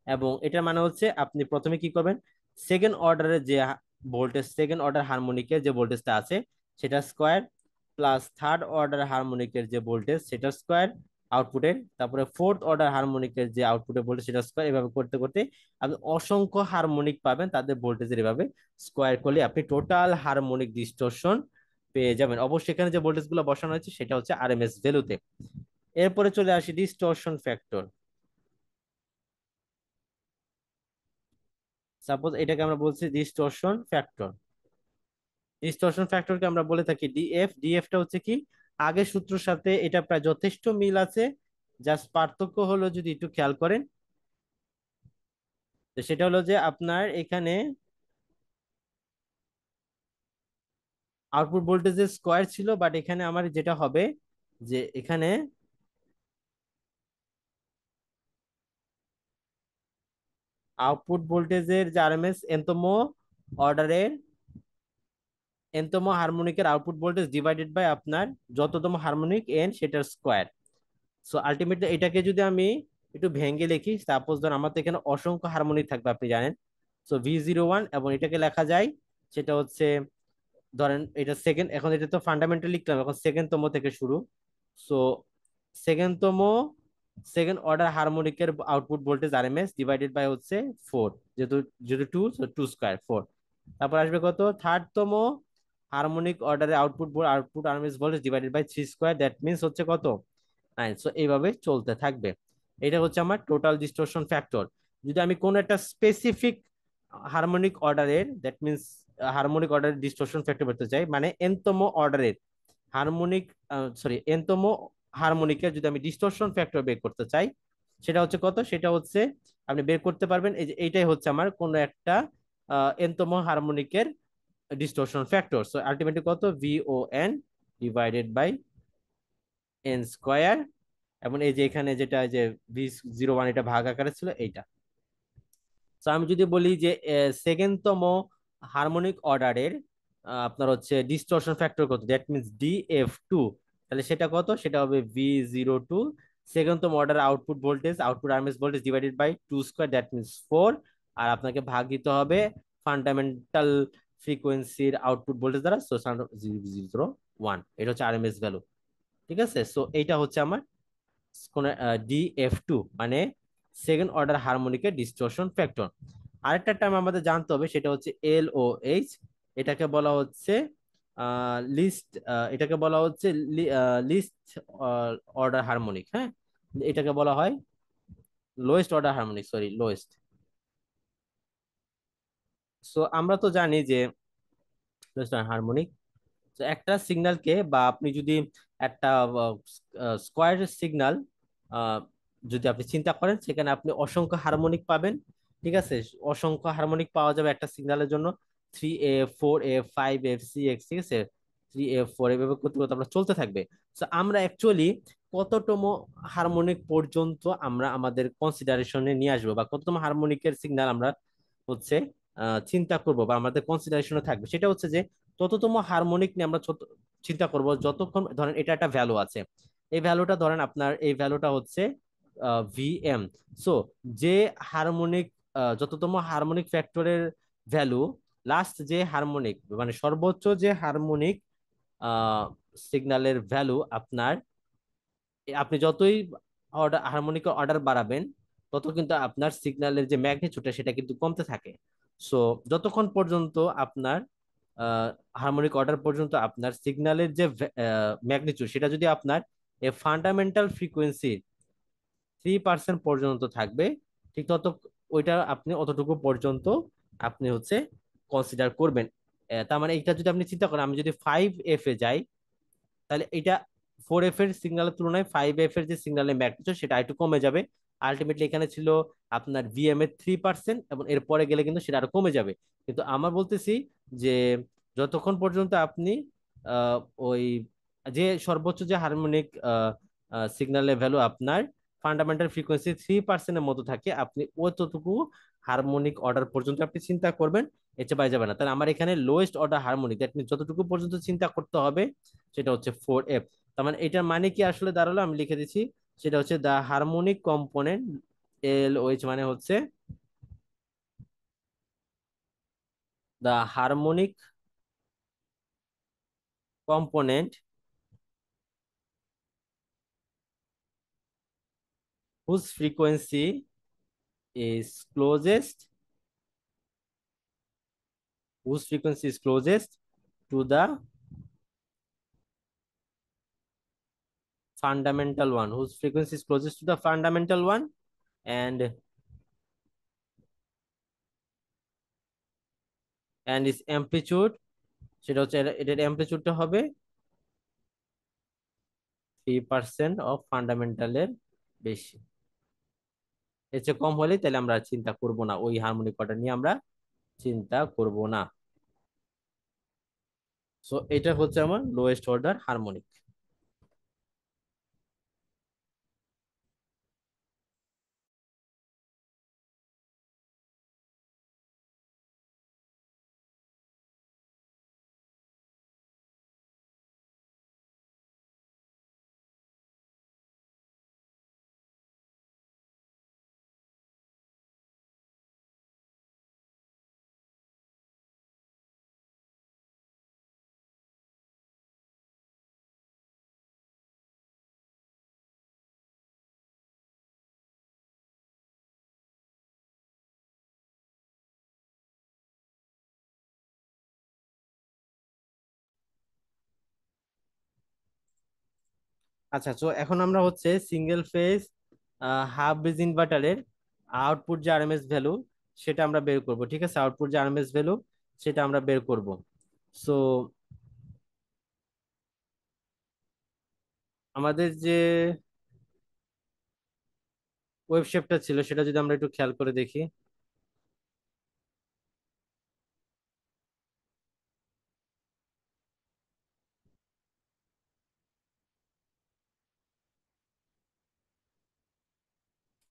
এবং এটার মানে হচ্ছে আপনি প্রথমে কি করবেন, সেকেন্ড অর্ডারের যে ভোল্টেজ, সেকেন্ড অর্ডার হারমোনিকের যে ভোল্টেজটা আছে সেটা স্কোয়ার, প্লাস থার্ড অর্ডার হারমোনিকের যে ভোল্টেজ সেটা স্কোয়ার আউটপুটের, তারপরে ফোর্থ অর্ডার হারমোনিকের যে আউটপুটের ভোল্টেজ সেটা স্কোয়ার, এভাবে করতে করতে আপনি অসংখ্য হারমোনিক পাবেন, তাদের ভোল্টেজের এভাবে স্কোয়ার করলে আপনি টোটাল হারমোনিক ডিস্টরশন পেয়ে যাবেন। অবশ্যই এখানে যে ভোল্টেজ গুলো বসানো হয়েছে সেটা হচ্ছে আরএমএস ভ্যালুতে। এরপরে চলে আসি ডিস্টরশন ফ্যাক্টর। সাপোজ এটাকে আমরা বলছি ডিস্টরশন ফ্যাক্টর। ডিস্টরশন ফ্যাক্টরকে আমরা বলে থাকি ডিএফ। ডিএফটা হচ্ছে কি, আগের সূত্রের সাথে এটা প্রায় যথেষ্ট মিল আছে, জাস্ট পার্থক্য হলো যদি একটু খেয়াল করেন, তো সেটা হলো যে আপনার এখানে আউটপুট ভোল্টেজের স্কোয়ার ছিল, বাট এখানে আমার যেটা হবে যে এখানে আউটপুট ভোল্টেজের যে আরএমএস এনতম অর্ডারের এনতম হারমোনিকের আউটপুট ভোল্টেজ ডিভাইডেড বাই আপনার যততম হারমোনিক এন সেটার স্কোয়ার। সো আলটিমেটলি এটাকে যদি আমি একটু ভেঙে লিখি, সাপোজ ধর আমার তো এখানে অসংখ্য হারমোনিক থাকবে আপনি জানেন। সো V01, এবং এটাকে লেখা যায় সেটা হচ্ছে, ধরেন এটা সেকেন্ড, এখন এটা তো ফান্ডামেন্টাল লিখলাম, এখন সেকেন্ড তম থেকে শুরু। সো সেকেন্ড তম সেকেন্ড অর্ডার হারমোনিকের output voltage RMS divided by হচ্ছে 4, যেহেতু যেহেতু 2, টু স্কোয়ার 4। তারপর আসবে কত, থার্ড তম হারমোনিক অর্ডারের output RMS voltage divided by 3 square, that means হচ্ছে কত, 9। সো এইভাবে চলতে থাকবে। এটা হচ্ছে আমার টোটাল ডিস্টরশন ফ্যাক্টর। যদি আমি কোন একটা স্পেসিফিক হারমোনিক অর্ডারের, দ্যাট মিনস হারমোনিক অর্ডারের ডিস্টরশন ফ্যাক্টর পেতে চাই, মানে এনতম অর্ডারের হারমোনিক, সরি এনতম হারমোনিকের যদি আমি ডিস্টরশন ফ্যাক্টর বের করতে চাই, সেটা হচ্ছে কত, সেটা হচ্ছে আপনি বের করতে পারবেন এই যে এইটাই হচ্ছে আমার কোন একটা এনতম হারমোনিকের ডিস্টরশন ফ্যাক্টর। সো আলটিমেটলি কত, VON divided by N square, এবং এই যে এখানে যেটা যে V01 এটা ভাগ আকারে ছিল এইটা। তো আমি যদি বলি যে সেকেন্ড তম হারমোনিক অর্ডারের আপনার হচ্ছে ডিস্টরশন ফ্যাক্টর কত, দ্যাট মিনস DF2, তাহলে সেটা কত, সেটা হবে V02 সেকেন্ড তম order output voltage, output RMS voltage divided by 2 square, that means 4। আর আপনাকে ভাগ দিতে হবে ফান্ডামেন্টাল ফ্রিকোয়েন্সির আউটপুট ভোল্টেজ দ্বারা, সো 001, এটা হচ্ছে আরএমএস ভ্যালু। ঠিক আছে, সো এইটা হচ্ছে আমার কোন DF2, মানে সেকেন্ড অর্ডার হারমোনিকের ডিস্টরশন ফ্যাক্টর। আরেকটা টার্ম আমাদের জানতে হবে, সেটা হচ্ছে LOH। এটাকে বলা হচ্ছে লিস্ট, এটাকে বলা হচ্ছে লিস্ট অর্ডার হারমোনিক, হ্যাঁ, এটাকে বলা হয় lowest order harmonic, sorry lowest. So আমরা তো জানি যে লোয়েস্ট হারমোনিক, তো একটা সিগন্যালকে, বা আপনি যদি একটা স্কোয়ার সিগন্যাল যদি আপনি চিন্তা করেন, সেখানে আপনি অসংখ্য হারমোনিক পাবেন। ঠিক আছে, অসংখ্য হারমোনিক পাওয়া যাবে একটা সিগন্যালের জন্য, 3F, 4F, 5F, 6, ঠিক আছে, 3F, 4 এভাবে করতে করতে আমরা চলতে থাকবে। তো আমরা অ্যাকচুয়ালি কততম হারমোনিক পর্যন্ত আমরা আমাদের কনসিডারেশনে নিয়ে আসবো, বা কততম হারমোনিকের সিগন্যাল আমরা হচ্ছে চিন্তা করব বা আমাদের কনসিডারেশনে থাকবে, সেটা হচ্ছে যে তততম হারমোনিক নিয়ে আমরা চিন্তা করব যতক্ষণ, ধরেন এটা একটা ভ্যালু আছে, এই ভ্যালুটা ধরেন আপনার এই ভ্যালুটা হচ্ছে VM। সো যে হারমোনিক, যততম হারমোনিক ফ্যাক্টরের ভ্যালু, লাস্ট যে হারমোনিক মানে সর্বোচ্চ যে হারমোনিক সিগন্যালের ভ্যালু আপনার, আপনি যতই অর্ডার হারমোনিক অর্ডার বাড়াবেন, তত কিন্তু আপনার সিগন্যালের যে ম্যাগনিটিউডটা সেটা কিন্তু কমতে থাকে। সো যতক্ষণ পর্যন্ত আপনার হারমোনিক অর্ডার পর্যন্ত আপনার সিগন্যালের যে ম্যাগনিটিউড সেটা যদি আপনার এ ফান্ডামেন্টাল ফ্রিকোয়েন্সি 3% পর্যন্ত থাকবে, ঠিক তত ওইটা আপনি অতটুকু পর্যন্ত আপনি হচ্ছে কনসিডার করবেন। তার মানে এটা যদি আপনি চিন্তা করেন, আমি যদি 5F এ যাই, তাহলে এটা 4F এর সিগন্যালের তুলনায় 5F এর যে সিগন্যালের ম্যাগনিটিউড সেটা একটু কমে যাবে। আলটিমেটলি এখানে ছিল আপনার VM এর 3%, এবং এরপরে গেলে কিন্তু সেটা আরো কমে যাবে। কিন্তু আমার বলতেছি যে যতক্ষণ পর্যন্ত আপনি আহ, ওই যে সর্বোচ্চ যে হারমোনিক সিগন্যালের ভ্যালু আপনার ফান্ডামেন্টাল ফ্রিকোয়েন্সি 3% মতো থাকে, আপনি অতটুকু হারমোনিক অর্ডার পর্যন্ত আপনি চিন্তা করবেন, এর চেয়ে বাইরে যাবে না। তাহলে আমার এখানে lowest order harmonic, that means যতটুকু পর্যন্ত চিন্তা করতে হবে সেটা হচ্ছে 4F। তার মানে এটার মানে কি আসলে দাঁড়ালো, আমি লিখে দিচ্ছি, সেটা হচ্ছে দা হারমোনিক কম্পোনেন্ট, LOH মানে হচ্ছে the harmonic component whose frequency is closest whose frequency is closest to the fundamental one whose frequency is closest to the fundamental one, and its amplitude, সেটা হচ্ছে এটার অ্যামপ্লিচিউডটা হবে 3% অফ ফান্ডামেন্টালের বেশি। এর চেয়ে কম হলে তাহলে আমরা চিন্তা করব না, ওই হারমোনিক অর্ডার নিয়ে আমরা চিন্তা করব না। সো এটা হচ্ছে আমার লোয়েস্ট অর্ডার হারমোনিক। আচ্ছা, তো এখন আমরা হচ্ছে সিঙ্গেল ফেজ হাফ ব্রিজ ইনভার্টারের আউটপুট যে আরএমএস ভ্যালু সেটা আমরা বের করব। ঠিক আছে, আউটপুট যে আরএমএস ভ্যালু সেটা আমরা বের করব। সো আমাদের যে ওয়েব শেপটা ছিল সেটা যদি আমরা একটু খেয়াল করে দেখি।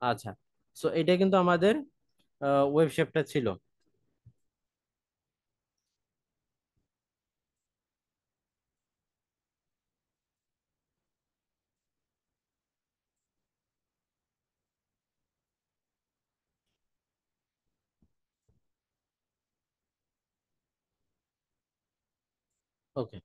আচ্ছা, সো এটা কিন্তু আমাদের ওয়েব শেপটা ছিল। ওকে,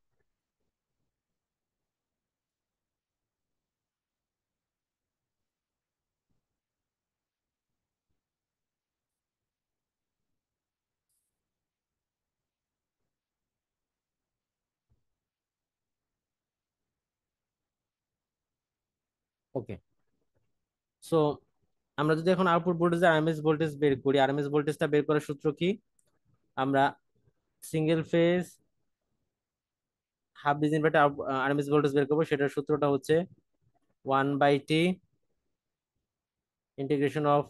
ওকে। সো আমরা যদি এখন আউটপুট ভোল্টেজ আরএমএস ভোল্টেজ বের করি, আরএমএস ভোল্টেজটা বের করার সূত্র কি? আমরা single phase half bridge inverter RMS voltage বের করবো, সেটার সূত্রটা হচ্ছে 1/t integration of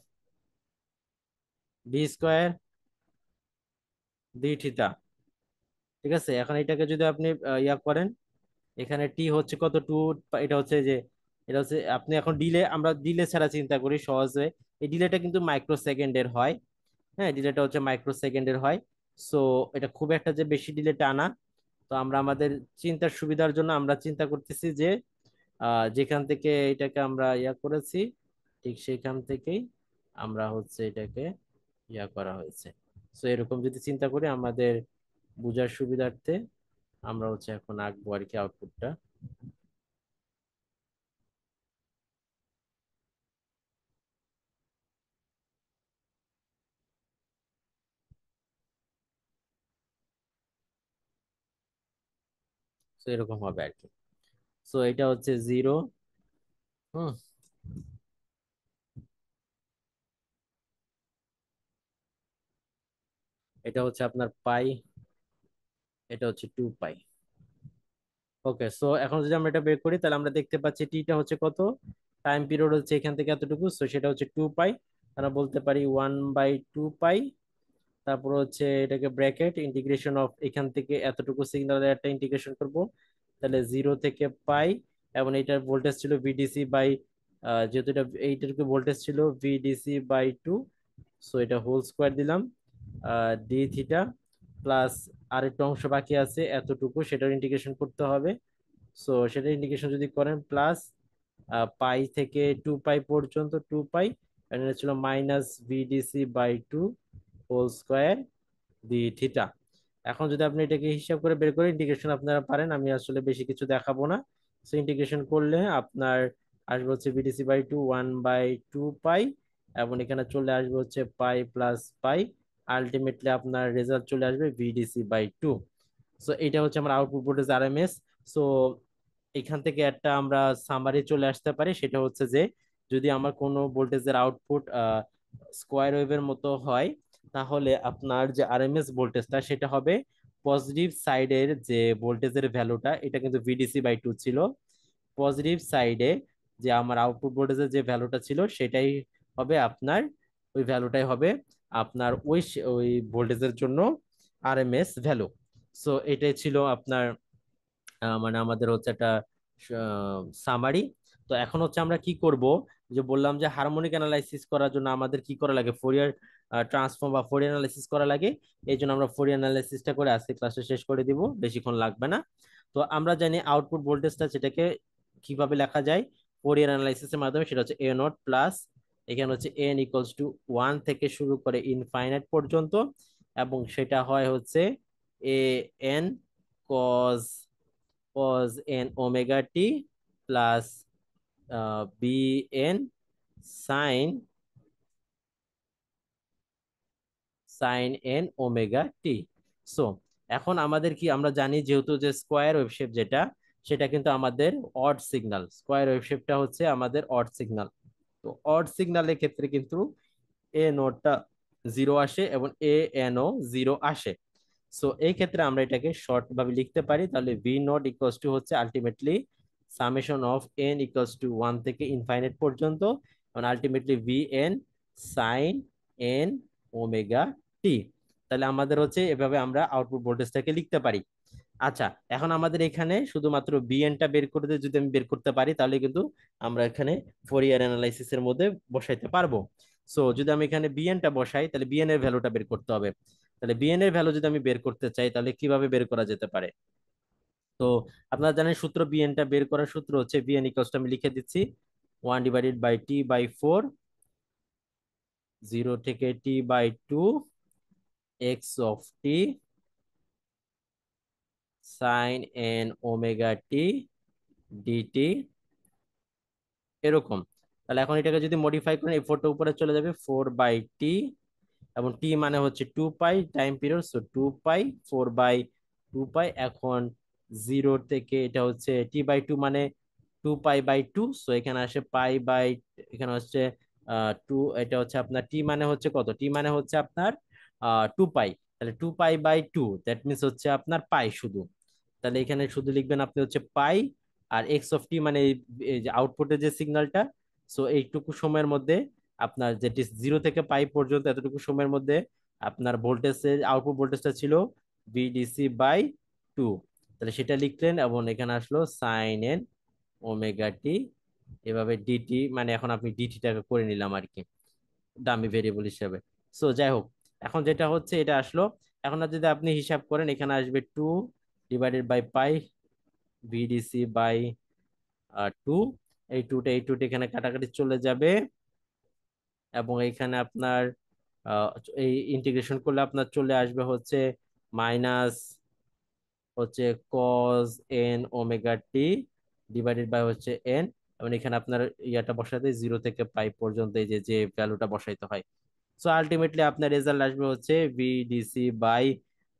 V square D theta. ঠিক আছে, এখন এটাকে যদি আপনি ইয়া করেন, এখানে টি হচ্ছে কত, টু, এটা হচ্ছে যে এটা হচ্ছে আপনি এখন ডিলে, আমরা ডিলে ছাড়া চিন্তা করি সহজে। এই ডিলেটা কিন্তু মাইক্রো সেকেন্ডের হয়। হ্যাঁ, ডিলেটা হচ্ছে মাইক্রো সেকেন্ডের হয়। সো এটা খুব একটা যে বেশি ডিলে টানা। তো আমরা আমাদের চিন্তার সুবিধার জন্য আমরা চিন্তা করতেছি যে যেখান থেকে এটাকে আমরা ইয়া করেছি ঠিক সেখান থেকেই আমরা হচ্ছে এটাকে ইয়া করা হয়েছে। সো এরকম যদি চিন্তা করি আমাদের বুঝার সুবিধার্থে আমরা হচ্ছে এখন আঁকবো আর কি আউটপুটটা। তো এরকম হবে আর কি। সো এটা হচ্ছে জিরো। হুম, এটা হচ্ছে আপনার পাই, এটা হচ্ছে 2 পাই। ওকে, সো এখন যদি আমরা এটা বের করি তাহলে আমরা দেখতে পাচ্ছি টিটা হচ্ছে কত, টাইম পিরিয়ড হচ্ছে এখান থেকে এতটুকু, সো সেটা হচ্ছে 2 পাই। আমরা বলতে পারি 1/2 পাই। তারপর হচ্ছে এটাকে ব্র্যাকেট ইন্টিগ্রেশন অফ এখান থেকে এতটুকু সিগন্যালের একটা ইন্টিগ্রেশন করব, তাহলে 0 থেকে পাই। এবং এটার ভোল্টেজ ছিল ভিডিসি বাই, যেহেতু এটা এইটার ভোল্টেজ ছিল VDC/2, সো এটা হোল স্কোয়ার দিলাম ডি থিটা প্লাস আরেকটা অংশ বাকি আছে এতটুকু, সেটার ইন্টিগ্রেশন করতে হবে। সো সেটা ইন্টিগ্রেশন যদি করেন প্লাস পাই থেকে 2 পাই পর্যন্ত 2 পাই, এটা ছিল -VDC/2 whole square D theta. এখন যদি আপনি এটাকে হিসাব করে বের করে ইন্টিগ্রেশন আপনারা পারেন, আমি আসলে বেশি কিছু দেখাবো না। সো ইন্টিগ্রেশন করলে আপনার আসবে হচ্ছে VDC/2 1/2 পাই, এবং এখানে চলে আসবে হচ্ছে পাই প্লাস পাই। আলটিমেটলি আপনার রেজাল্ট চলে আসবে VDC/2। সো এটা হচ্ছে আমার আউটপুট ভোল্টেজ আরএমএস। সো এখান থেকে একটা আমরা সামারি চলে আসতে পারি, সেটা হচ্ছে যে যদি আমার কোনো ভোল্টেজের আউটপুট স্কোয়ার ওয়েভের মতো হয়, তাহলে আপনার যে আরএমএস ভোল্টেজটা সেটা হবে পজিটিভ সাইডের যে ভোল্টেজের ভ্যালুটা, এটা কিন্তু VDC/2 ছিল। পজিটিভ সাইডে যে আমার আউটপুট ভোল্টেজের যে ভ্যালুটা ছিল সেটাই হবে আপনার, ওই ভ্যালুটাই হবে আপনার ওই ভোল্টেজের জন্য আরএমএস ভ্যালু। সো এটাই ছিল আপনার মানে আমাদের হচ্ছে একটা সামারি। তো এখন হচ্ছে আমরা কি করব, যে বললাম যে হারমোনিক অ্যানালাইসিস করার জন্য আমাদের কি করা লাগে, ফোরিয়ার ট্রান্সফর্ম বা ফোরিয়ার অ্যানালাইসিস করা লাগে। এই জন্য আমরা ফোরিয়ার অ্যানালাইসিসটা করে আজকে ক্লাসটা শেষ করে দিব, বেশিক্ষণ লাগবে না। তো আমরা জানি আউটপুট ভোল্টেজটা সেটাকে কিভাবে লেখা যায় ফোরিয়ার অ্যানালাইসিসের মাধ্যমে, সেটা হচ্ছে এ নট প্লাস, এখানে হচ্ছে এন ইকুয়ালস টু 1 থেকে শুরু করে ইনফাইনাইট পর্যন্ত, এবং সেটা হয় হচ্ছে A N cos n omega t plus bn sine n omega T. So এখন আমাদের কি, আমরা জানি যেহেতু যে স্কোয়ার ওয়েভ শেপ যেটা, সেটা কিন্তু আমাদের অড সিগন্যাল, স্কোয়ার ওয়েভ শেপটা হচ্ছে আমাদের অড সিগন্যাল। তো অড সিগন্যালের ক্ষেত্রে কিন্তু এ নোটটা জিরো আসে এবং এ এনও জিরো আসে। সো এই ক্ষেত্রে আমরা এটাকে শর্ট ভাবে লিখতে পারি, তাহলে ভি নট ইকুয়ালস টু হচ্ছে ultimately summation of N equals to 1 থেকে ইনফাইনাইট পর্যন্ত, এবং ultimately V N sine N omega T. তাহলে আমাদের হচ্ছে এভাবে আমরা আউটপুট ভোল্টেজটাকে লিখতে পারি। আচ্ছা, এখন আমাদের এখানে শুধুমাত্র বিএনটা বের করতে, যদি আমি বের করতে পারি তাহলে কিন্তু আমরা এখানে ফোরিয়ার অ্যানালাইসিস এর মধ্যে বসাইতে পারবো। সো যদি আমি এখানে বিএনটা বসাই, তাহলে বিএন এর ভ্যালুটা বের করতে হবে। তাহলে বিএন এর ভ্যালু যদি আমি বের করতে চাই, তাহলে কিভাবে বের করা যেতে পারে? তো আপনারা জানেন সূত্র, বিএনটা বের করার সূত্র হচ্ছে বিএন ইকুয়ালস টু, আমি লিখে দিচ্ছি 1/t/4, 0 থেকে t/2 x of T sine N omega T dt, এরকম। তাহলে এখন এটাকে যদি মডিফাই করেন, এই ফোরটা উপরে চলে যাবে 4/t, এবং টি মানে হচ্ছে 2 পাই টাইম পিরিয়ড, সো 2 পাই 4/2 পাই। এখন 0 থেকে এটা হচ্ছে t/2 মানে 2 পাই/2, সো এখানে আসে পাই বাই, এখানে হচ্ছে 2, এটা হচ্ছে আপনার টি মানে হচ্ছে কত, টি মানে হচ্ছে আপনার 2 পাই। তাহলে 2 পাই/2 দ্যাট মিনস হচ্ছে আপনার পাই শুধু। তাহলে এখানে শুধু লিখবেন আপনি হচ্ছে পাই, আর এক্স অফ টি মানে এই যে আউটপুটের যে সিগন্যালটা। সো এইটুকু সময়ের মধ্যে আপনার যেটি 0 থেকে পাই পর্যন্ত, এতটুকু সময়ের মধ্যে আপনার ভোল্টেজের আউটপুট ভোল্টেজটা ছিল VDC/2। তাহলে সেটা লিখলেন, এবং এখানে আসলো সাইন এন ওমেগা টি, এভাবে ডিটি, মানে এখন আপনি ডিটিটাকে করে নিলাম আর কি, ডামি ভেরিয়েবল হিসেবে। সো যাই হোক, এখন যেটা হচ্ছে এটা আসলো। এখন আর যদি আপনি হিসাব করেন, এখানে আসবে 2/পাই VDC/2। এই টুটা এখানে কাটাকাটি চলে যাবে, এবং এখানে আপনার আহ, এই ইন্টিগ্রেশন করলে আপনার চলে আসবে হচ্ছে মাইনাস হচ্ছে cos N omega T divided by হচ্ছে এন, এবং এখানে আপনার ইয়াটা বসাতে 0 থেকে পাই পর্যন্ত এই যে যে ভ্যালুটা বসাইতে হয়। সো আলটিমেটলি আপনার রেজাল্ট আসবে হচ্ছে VDC/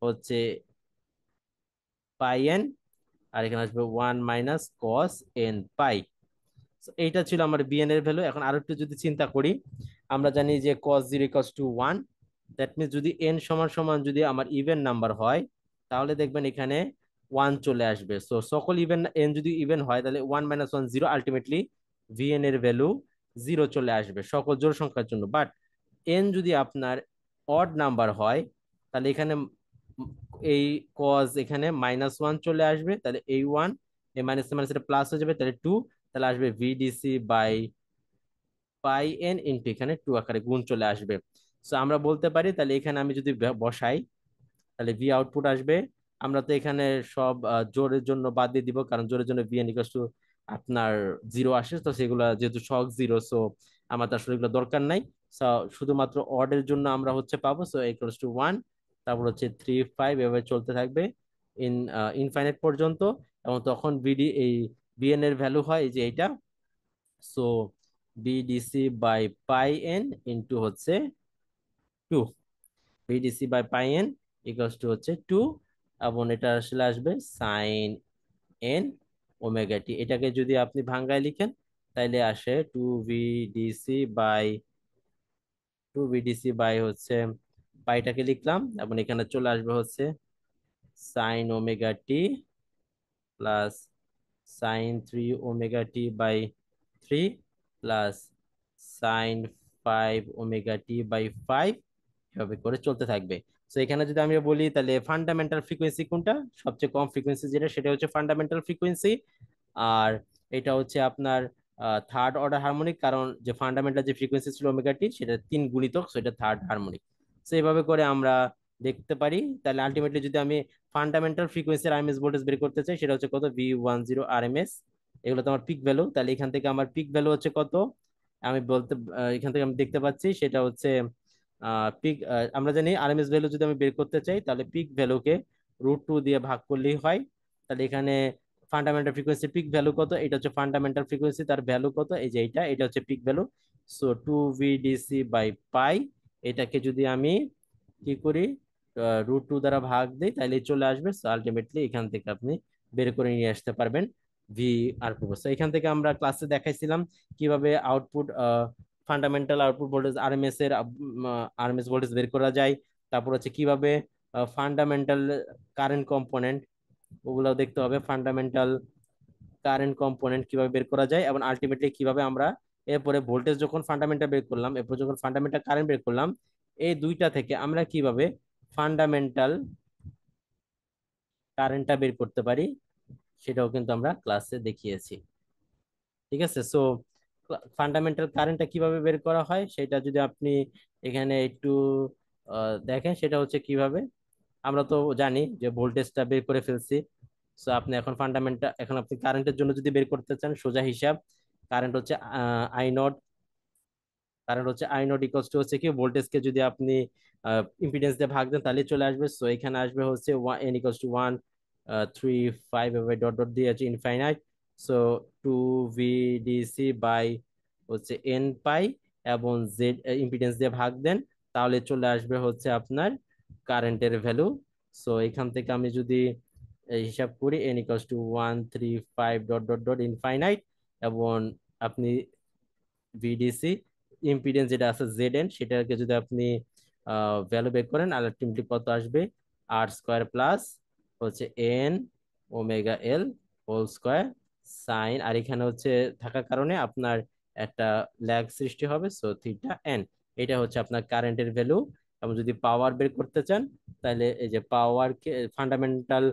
হচ্ছে পাই এন, আর এখানে আসবে 1 - cos n পাই। এইটা ছিল আমার বিএন এর ভ্যালু। এখন আরো একটু যদি চিন্তা করি, আমরা জানি যে cos 0 = 1, দ্যাট মিনস যদি এন সমান সমান যদি আমার ইভেন নাম্বার হয়, তাহলে দেখবেন এখানে 1 চলে আসবে। সো সকল ইভেন এন যদি ইভেন হয়, তাহলে 1 - 1 0, আলটিমেটলি ভিএন এর ভ্যালু 0 চলে আসবে সকল জোড় সংখ্যার জন্য। বাট এন যদি আপনার অড নাম্বার হয়, তাহলে এখানে এই কজ এখানে -1 চলে আসবে, তাহলে এই 1 এই মাইনাস মাইনাস এটা প্লাস হয়ে যাবে, তাহলে 2, তাহলে আসবে VDC/পাই এন ইন্টু এখানে 2 আকারে গুণ চলে আসবে। সো আমরা বলতে পারি, তাহলে এখানে আমি যদি বসাই, তাহলে ভি আউটপুট আসবে। আমরা তো এখানে সব জোরের জন্য বাদ দিয়ে দিব, কারণ জোরের জন্য ভিএন ইকুয়াল টু আপনার 0 আসে, তো সেগুলো যেহেতু সব 0, সো আমার তো আসলে এগুলো দরকার নাই। সো শুধুমাত্র অডের জন্য আমরা হচ্ছে পাবো, সো ইকুয়াল টু 1, তারপর হচ্ছে 3 5 এভাবে চলতে থাকবে ইন ইনফাইনাইট পর্যন্ত। এবং তখন এই বিএন এর ভ্যালু হয় এই যে এইটা। সো VDC/পাই এন ইন্টু হচ্ছে 2, VDC/পাই এন ইকুয়ালস টু হচ্ছে 2, এবং এটা আসলে আসবে সাইন এন ওমেগা টি। এটাকে যদি আপনি ভাঙ্গায় লিখেন তাইলে আসে টু ভিডিসি বাই হচ্ছে পাইটাকে লিখলাম, এবং এখানে চলে আসবে হচ্ছে sine omega T plus sin 3 omega T plus sin 5 omega T, এভাবে করে চলতে থাকবে। তো এখানে যদি আমি বলি তাহলে ফান্ডামেন্টাল ফ্রিকোয়েন্সি কোনটা, সবচেয়ে কম ফ্রিকোয়েন্সি যেটা সেটা হচ্ছে ফান্ডামেন্টাল ফ্রিকোয়েন্সি। আর এটা হচ্ছে আপনার থার্ড অর্ডার হারমোনিক, কারণ যে ফান্ডামেন্টাল যে ফ্রিকোয়েন্সি ছিল ওমেগা টি সেটা 3 গুণিতক, সেটা থার্ড হারমোনিক। তো এইভাবে করে আমরা দেখতে পারি। তাহলে আলটিমেটলি যদি আমি ফান্ডামেন্টাল ফ্রিকোয়েন্সির আরএমএস ভোল্টেজ বের করতে চাই, সেটা হচ্ছে কত, V10 RMS। এগুলো তো আমার পিক ভ্যালু, তাহলে এখান থেকে আমার পিক ভ্যালু হচ্ছে কত, আমি বলতে এখান থেকে আমি দেখতে পাচ্ছি সেটা হচ্ছে পিক, আমরা জানি আরএমএস ভ্যালু যদি আমি বের করতে চাই তাহলে পিক ভ্যালুকে √2 দিয়ে ভাগ করলেই হয়। তাহলে এখানে ফান্ডামেন্টাল ফ্রিকোয়েন্সি পিক ভ্যালু কত, এটা হচ্ছে ফান্ডামেন্টাল ফ্রিকোয়েন্সি, তার ভ্যালু কত, এই যে এটা হচ্ছে পিক ভ্যালু। সো 2 VDC/পাই, এটাকে যদি আমি কি করি, √2 দ্বারা ভাগ দিই, তাহলে চলে আসবে। সো আলটিমেটলি এখান থেকে আপনি বের করে নিয়ে আসতে পারবেন ভি আর প্রপোজ। এখান থেকে আমরা ক্লাসে দেখাইছিলাম কিভাবে output fundamental output voltage RMS voltage বের করা যায়। তারপর হচ্ছে কিভাবে ফান্ডামেন্টাল কারেন্ট কম্পোনেন্ট, ওগুলো দেখতে হবে, ফান্ডামেন্টাল কারেন্ট কম্পোনেন্ট কিভাবে বের করা যায়, এবং আলটিমেটলি কিভাবে আমরা এরপরে ভোল্টেজ যখন ফান্ডামেন্টাল বের করলাম, এরপর যখন ফান্ডামেন্টাল কারেন্ট বের করলাম, এই দুইটা থেকে আমরা কিভাবে ফান্ডামেন্টাল কারেন্টটা বের করতে পারি, সেটাও কিন্তু আমরা ক্লাসে দেখিয়েছি। ঠিক আছে। সো ফান্ডামেন্টাল কারেন্টটা কিভাবে বের করা হয় সেটা যদি আপনি এখানে একটু দেখেন, সেটা হচ্ছে কিভাবে, আমরা তো জানি যে ভোল্টেজটা বের করে ফেলছি। সো আপনি এখন আপনি কারেন্টের জন্য যদি বের করতে চান, সোজা হিসাব, কারেন্ট হচ্ছে আই নট কারেন্ট হচ্ছে আই নট ইকুয়ালস টু হচ্ছে কি, ভোল্টেজকে যদি আপনি ইম্পিডেন্স দিয়ে ভাগ দেন তাহলে চলে আসবে। সো এখানে আসবে হচ্ছে n = 1 3 5 এভাবে ডট ডট দিয়ে আছে ইনফাইনাইট। সো 2 VDC/, হচ্ছে n পাই, এবং জেড ইম্পিডেন্স দিয়ে ভাগ দেন, তাহলে চলে আসবে হচ্ছে আপনার কারেন্টের ভ্যালু। সো এখান থেকে আমি যদি হিসাব করি, n = 1 3 5 dot dot dot infinite, এবং আপনি ভিডিসি ইম্পিডেন্স যেটা আছে জেড এন, সেটাকে যদি আপনি ভ্যালু বের করেন, আলটিমেটলি কত আসবে, R² প্লাস হচ্ছে n omega L whole square sine, আর এখানে হচ্ছে থাকার কারণে আপনার একটা ল্যাগ সৃষ্টি হবে, সো θn। এটা হচ্ছে আপনার কারেন্টের ভ্যালু। এবং যদি পাওয়ার বের করতে চান, তাহলে এই যে পাওয়ারকে ফান্ডামেন্টাল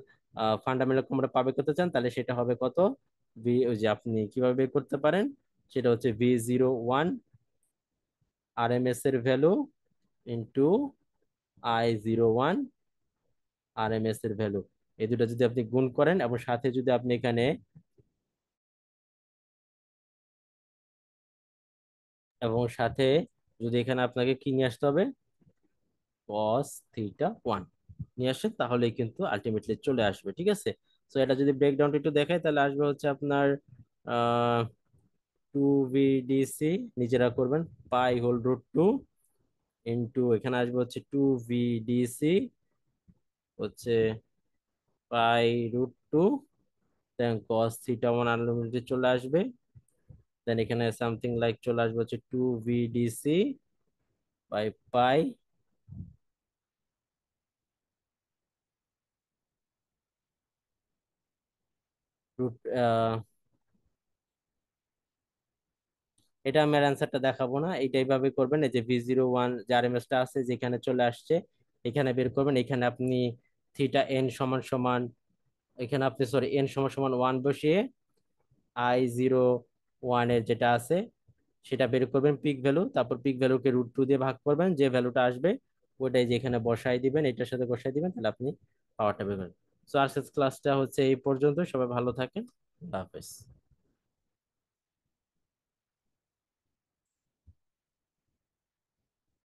আমরা পাবে করতে চান, তাহলে সেটা হবে কত, ওই যে আপনি কিভাবে বের করতে পারেন, সেটা হচ্ছে V01 RMS এর ভ্যালু ইন্টু I01 RMS এর ভ্যালু। এই দুটো যদি আপনি গুণ করেন, এবং সাথে যদি আপনি এখানে এবং সাথে যদি এখানে আপনাকে কি নিয়ে আসতে হবে, cos θ1 নিয়ে আসেন, তাহলেই কিন্তু আলটিমেটলি চলে আসবে। ঠিক আছে। তো এটা যদি ব্রেকডাউনটা একটু দেখায়, তাহলে আসবে হচ্ছে আপনার আহ 2 VDC, নিজেরা করবেন, π/√2 ইন্টু এখানে আসবে হচ্ছে 2 VDC হচ্ছে π√2, দেন cos θ1 আনলিমিটেড চলে আসবে, দেন এখানে সামথিং লাইক চলে আসবে হচ্ছে 2 VDC/পাই রুট। এটা আমি আর অ্যান্সারটা দেখাবো না, এইটাই ভাবে করবেন। এই যে V01 যে আরএমএসটা আছে যেখানে চলে আসছে, এখানে বের করবেন। এখানে আপনি θn=, এখানে আপনি সরি n=1 বসিয়ে I01 এর যেটা আছে সেটা বের করবেন পিক ভ্যালু, তারপর পিক ভ্যালুকে √2 দিয়ে ভাগ করবেন, যে ভ্যালুটা আসবে ওটাই যেখানে বসাই দিবেন, এটার সাথে বসাই দিবেন, তাহলে আপনি পাওয়ারটা বের করবেন। সো আজকের ক্লাসটা হচ্ছে এই পর্যন্ত, সবাই ভালো থাকেন, আল্লাহ হাফেজ।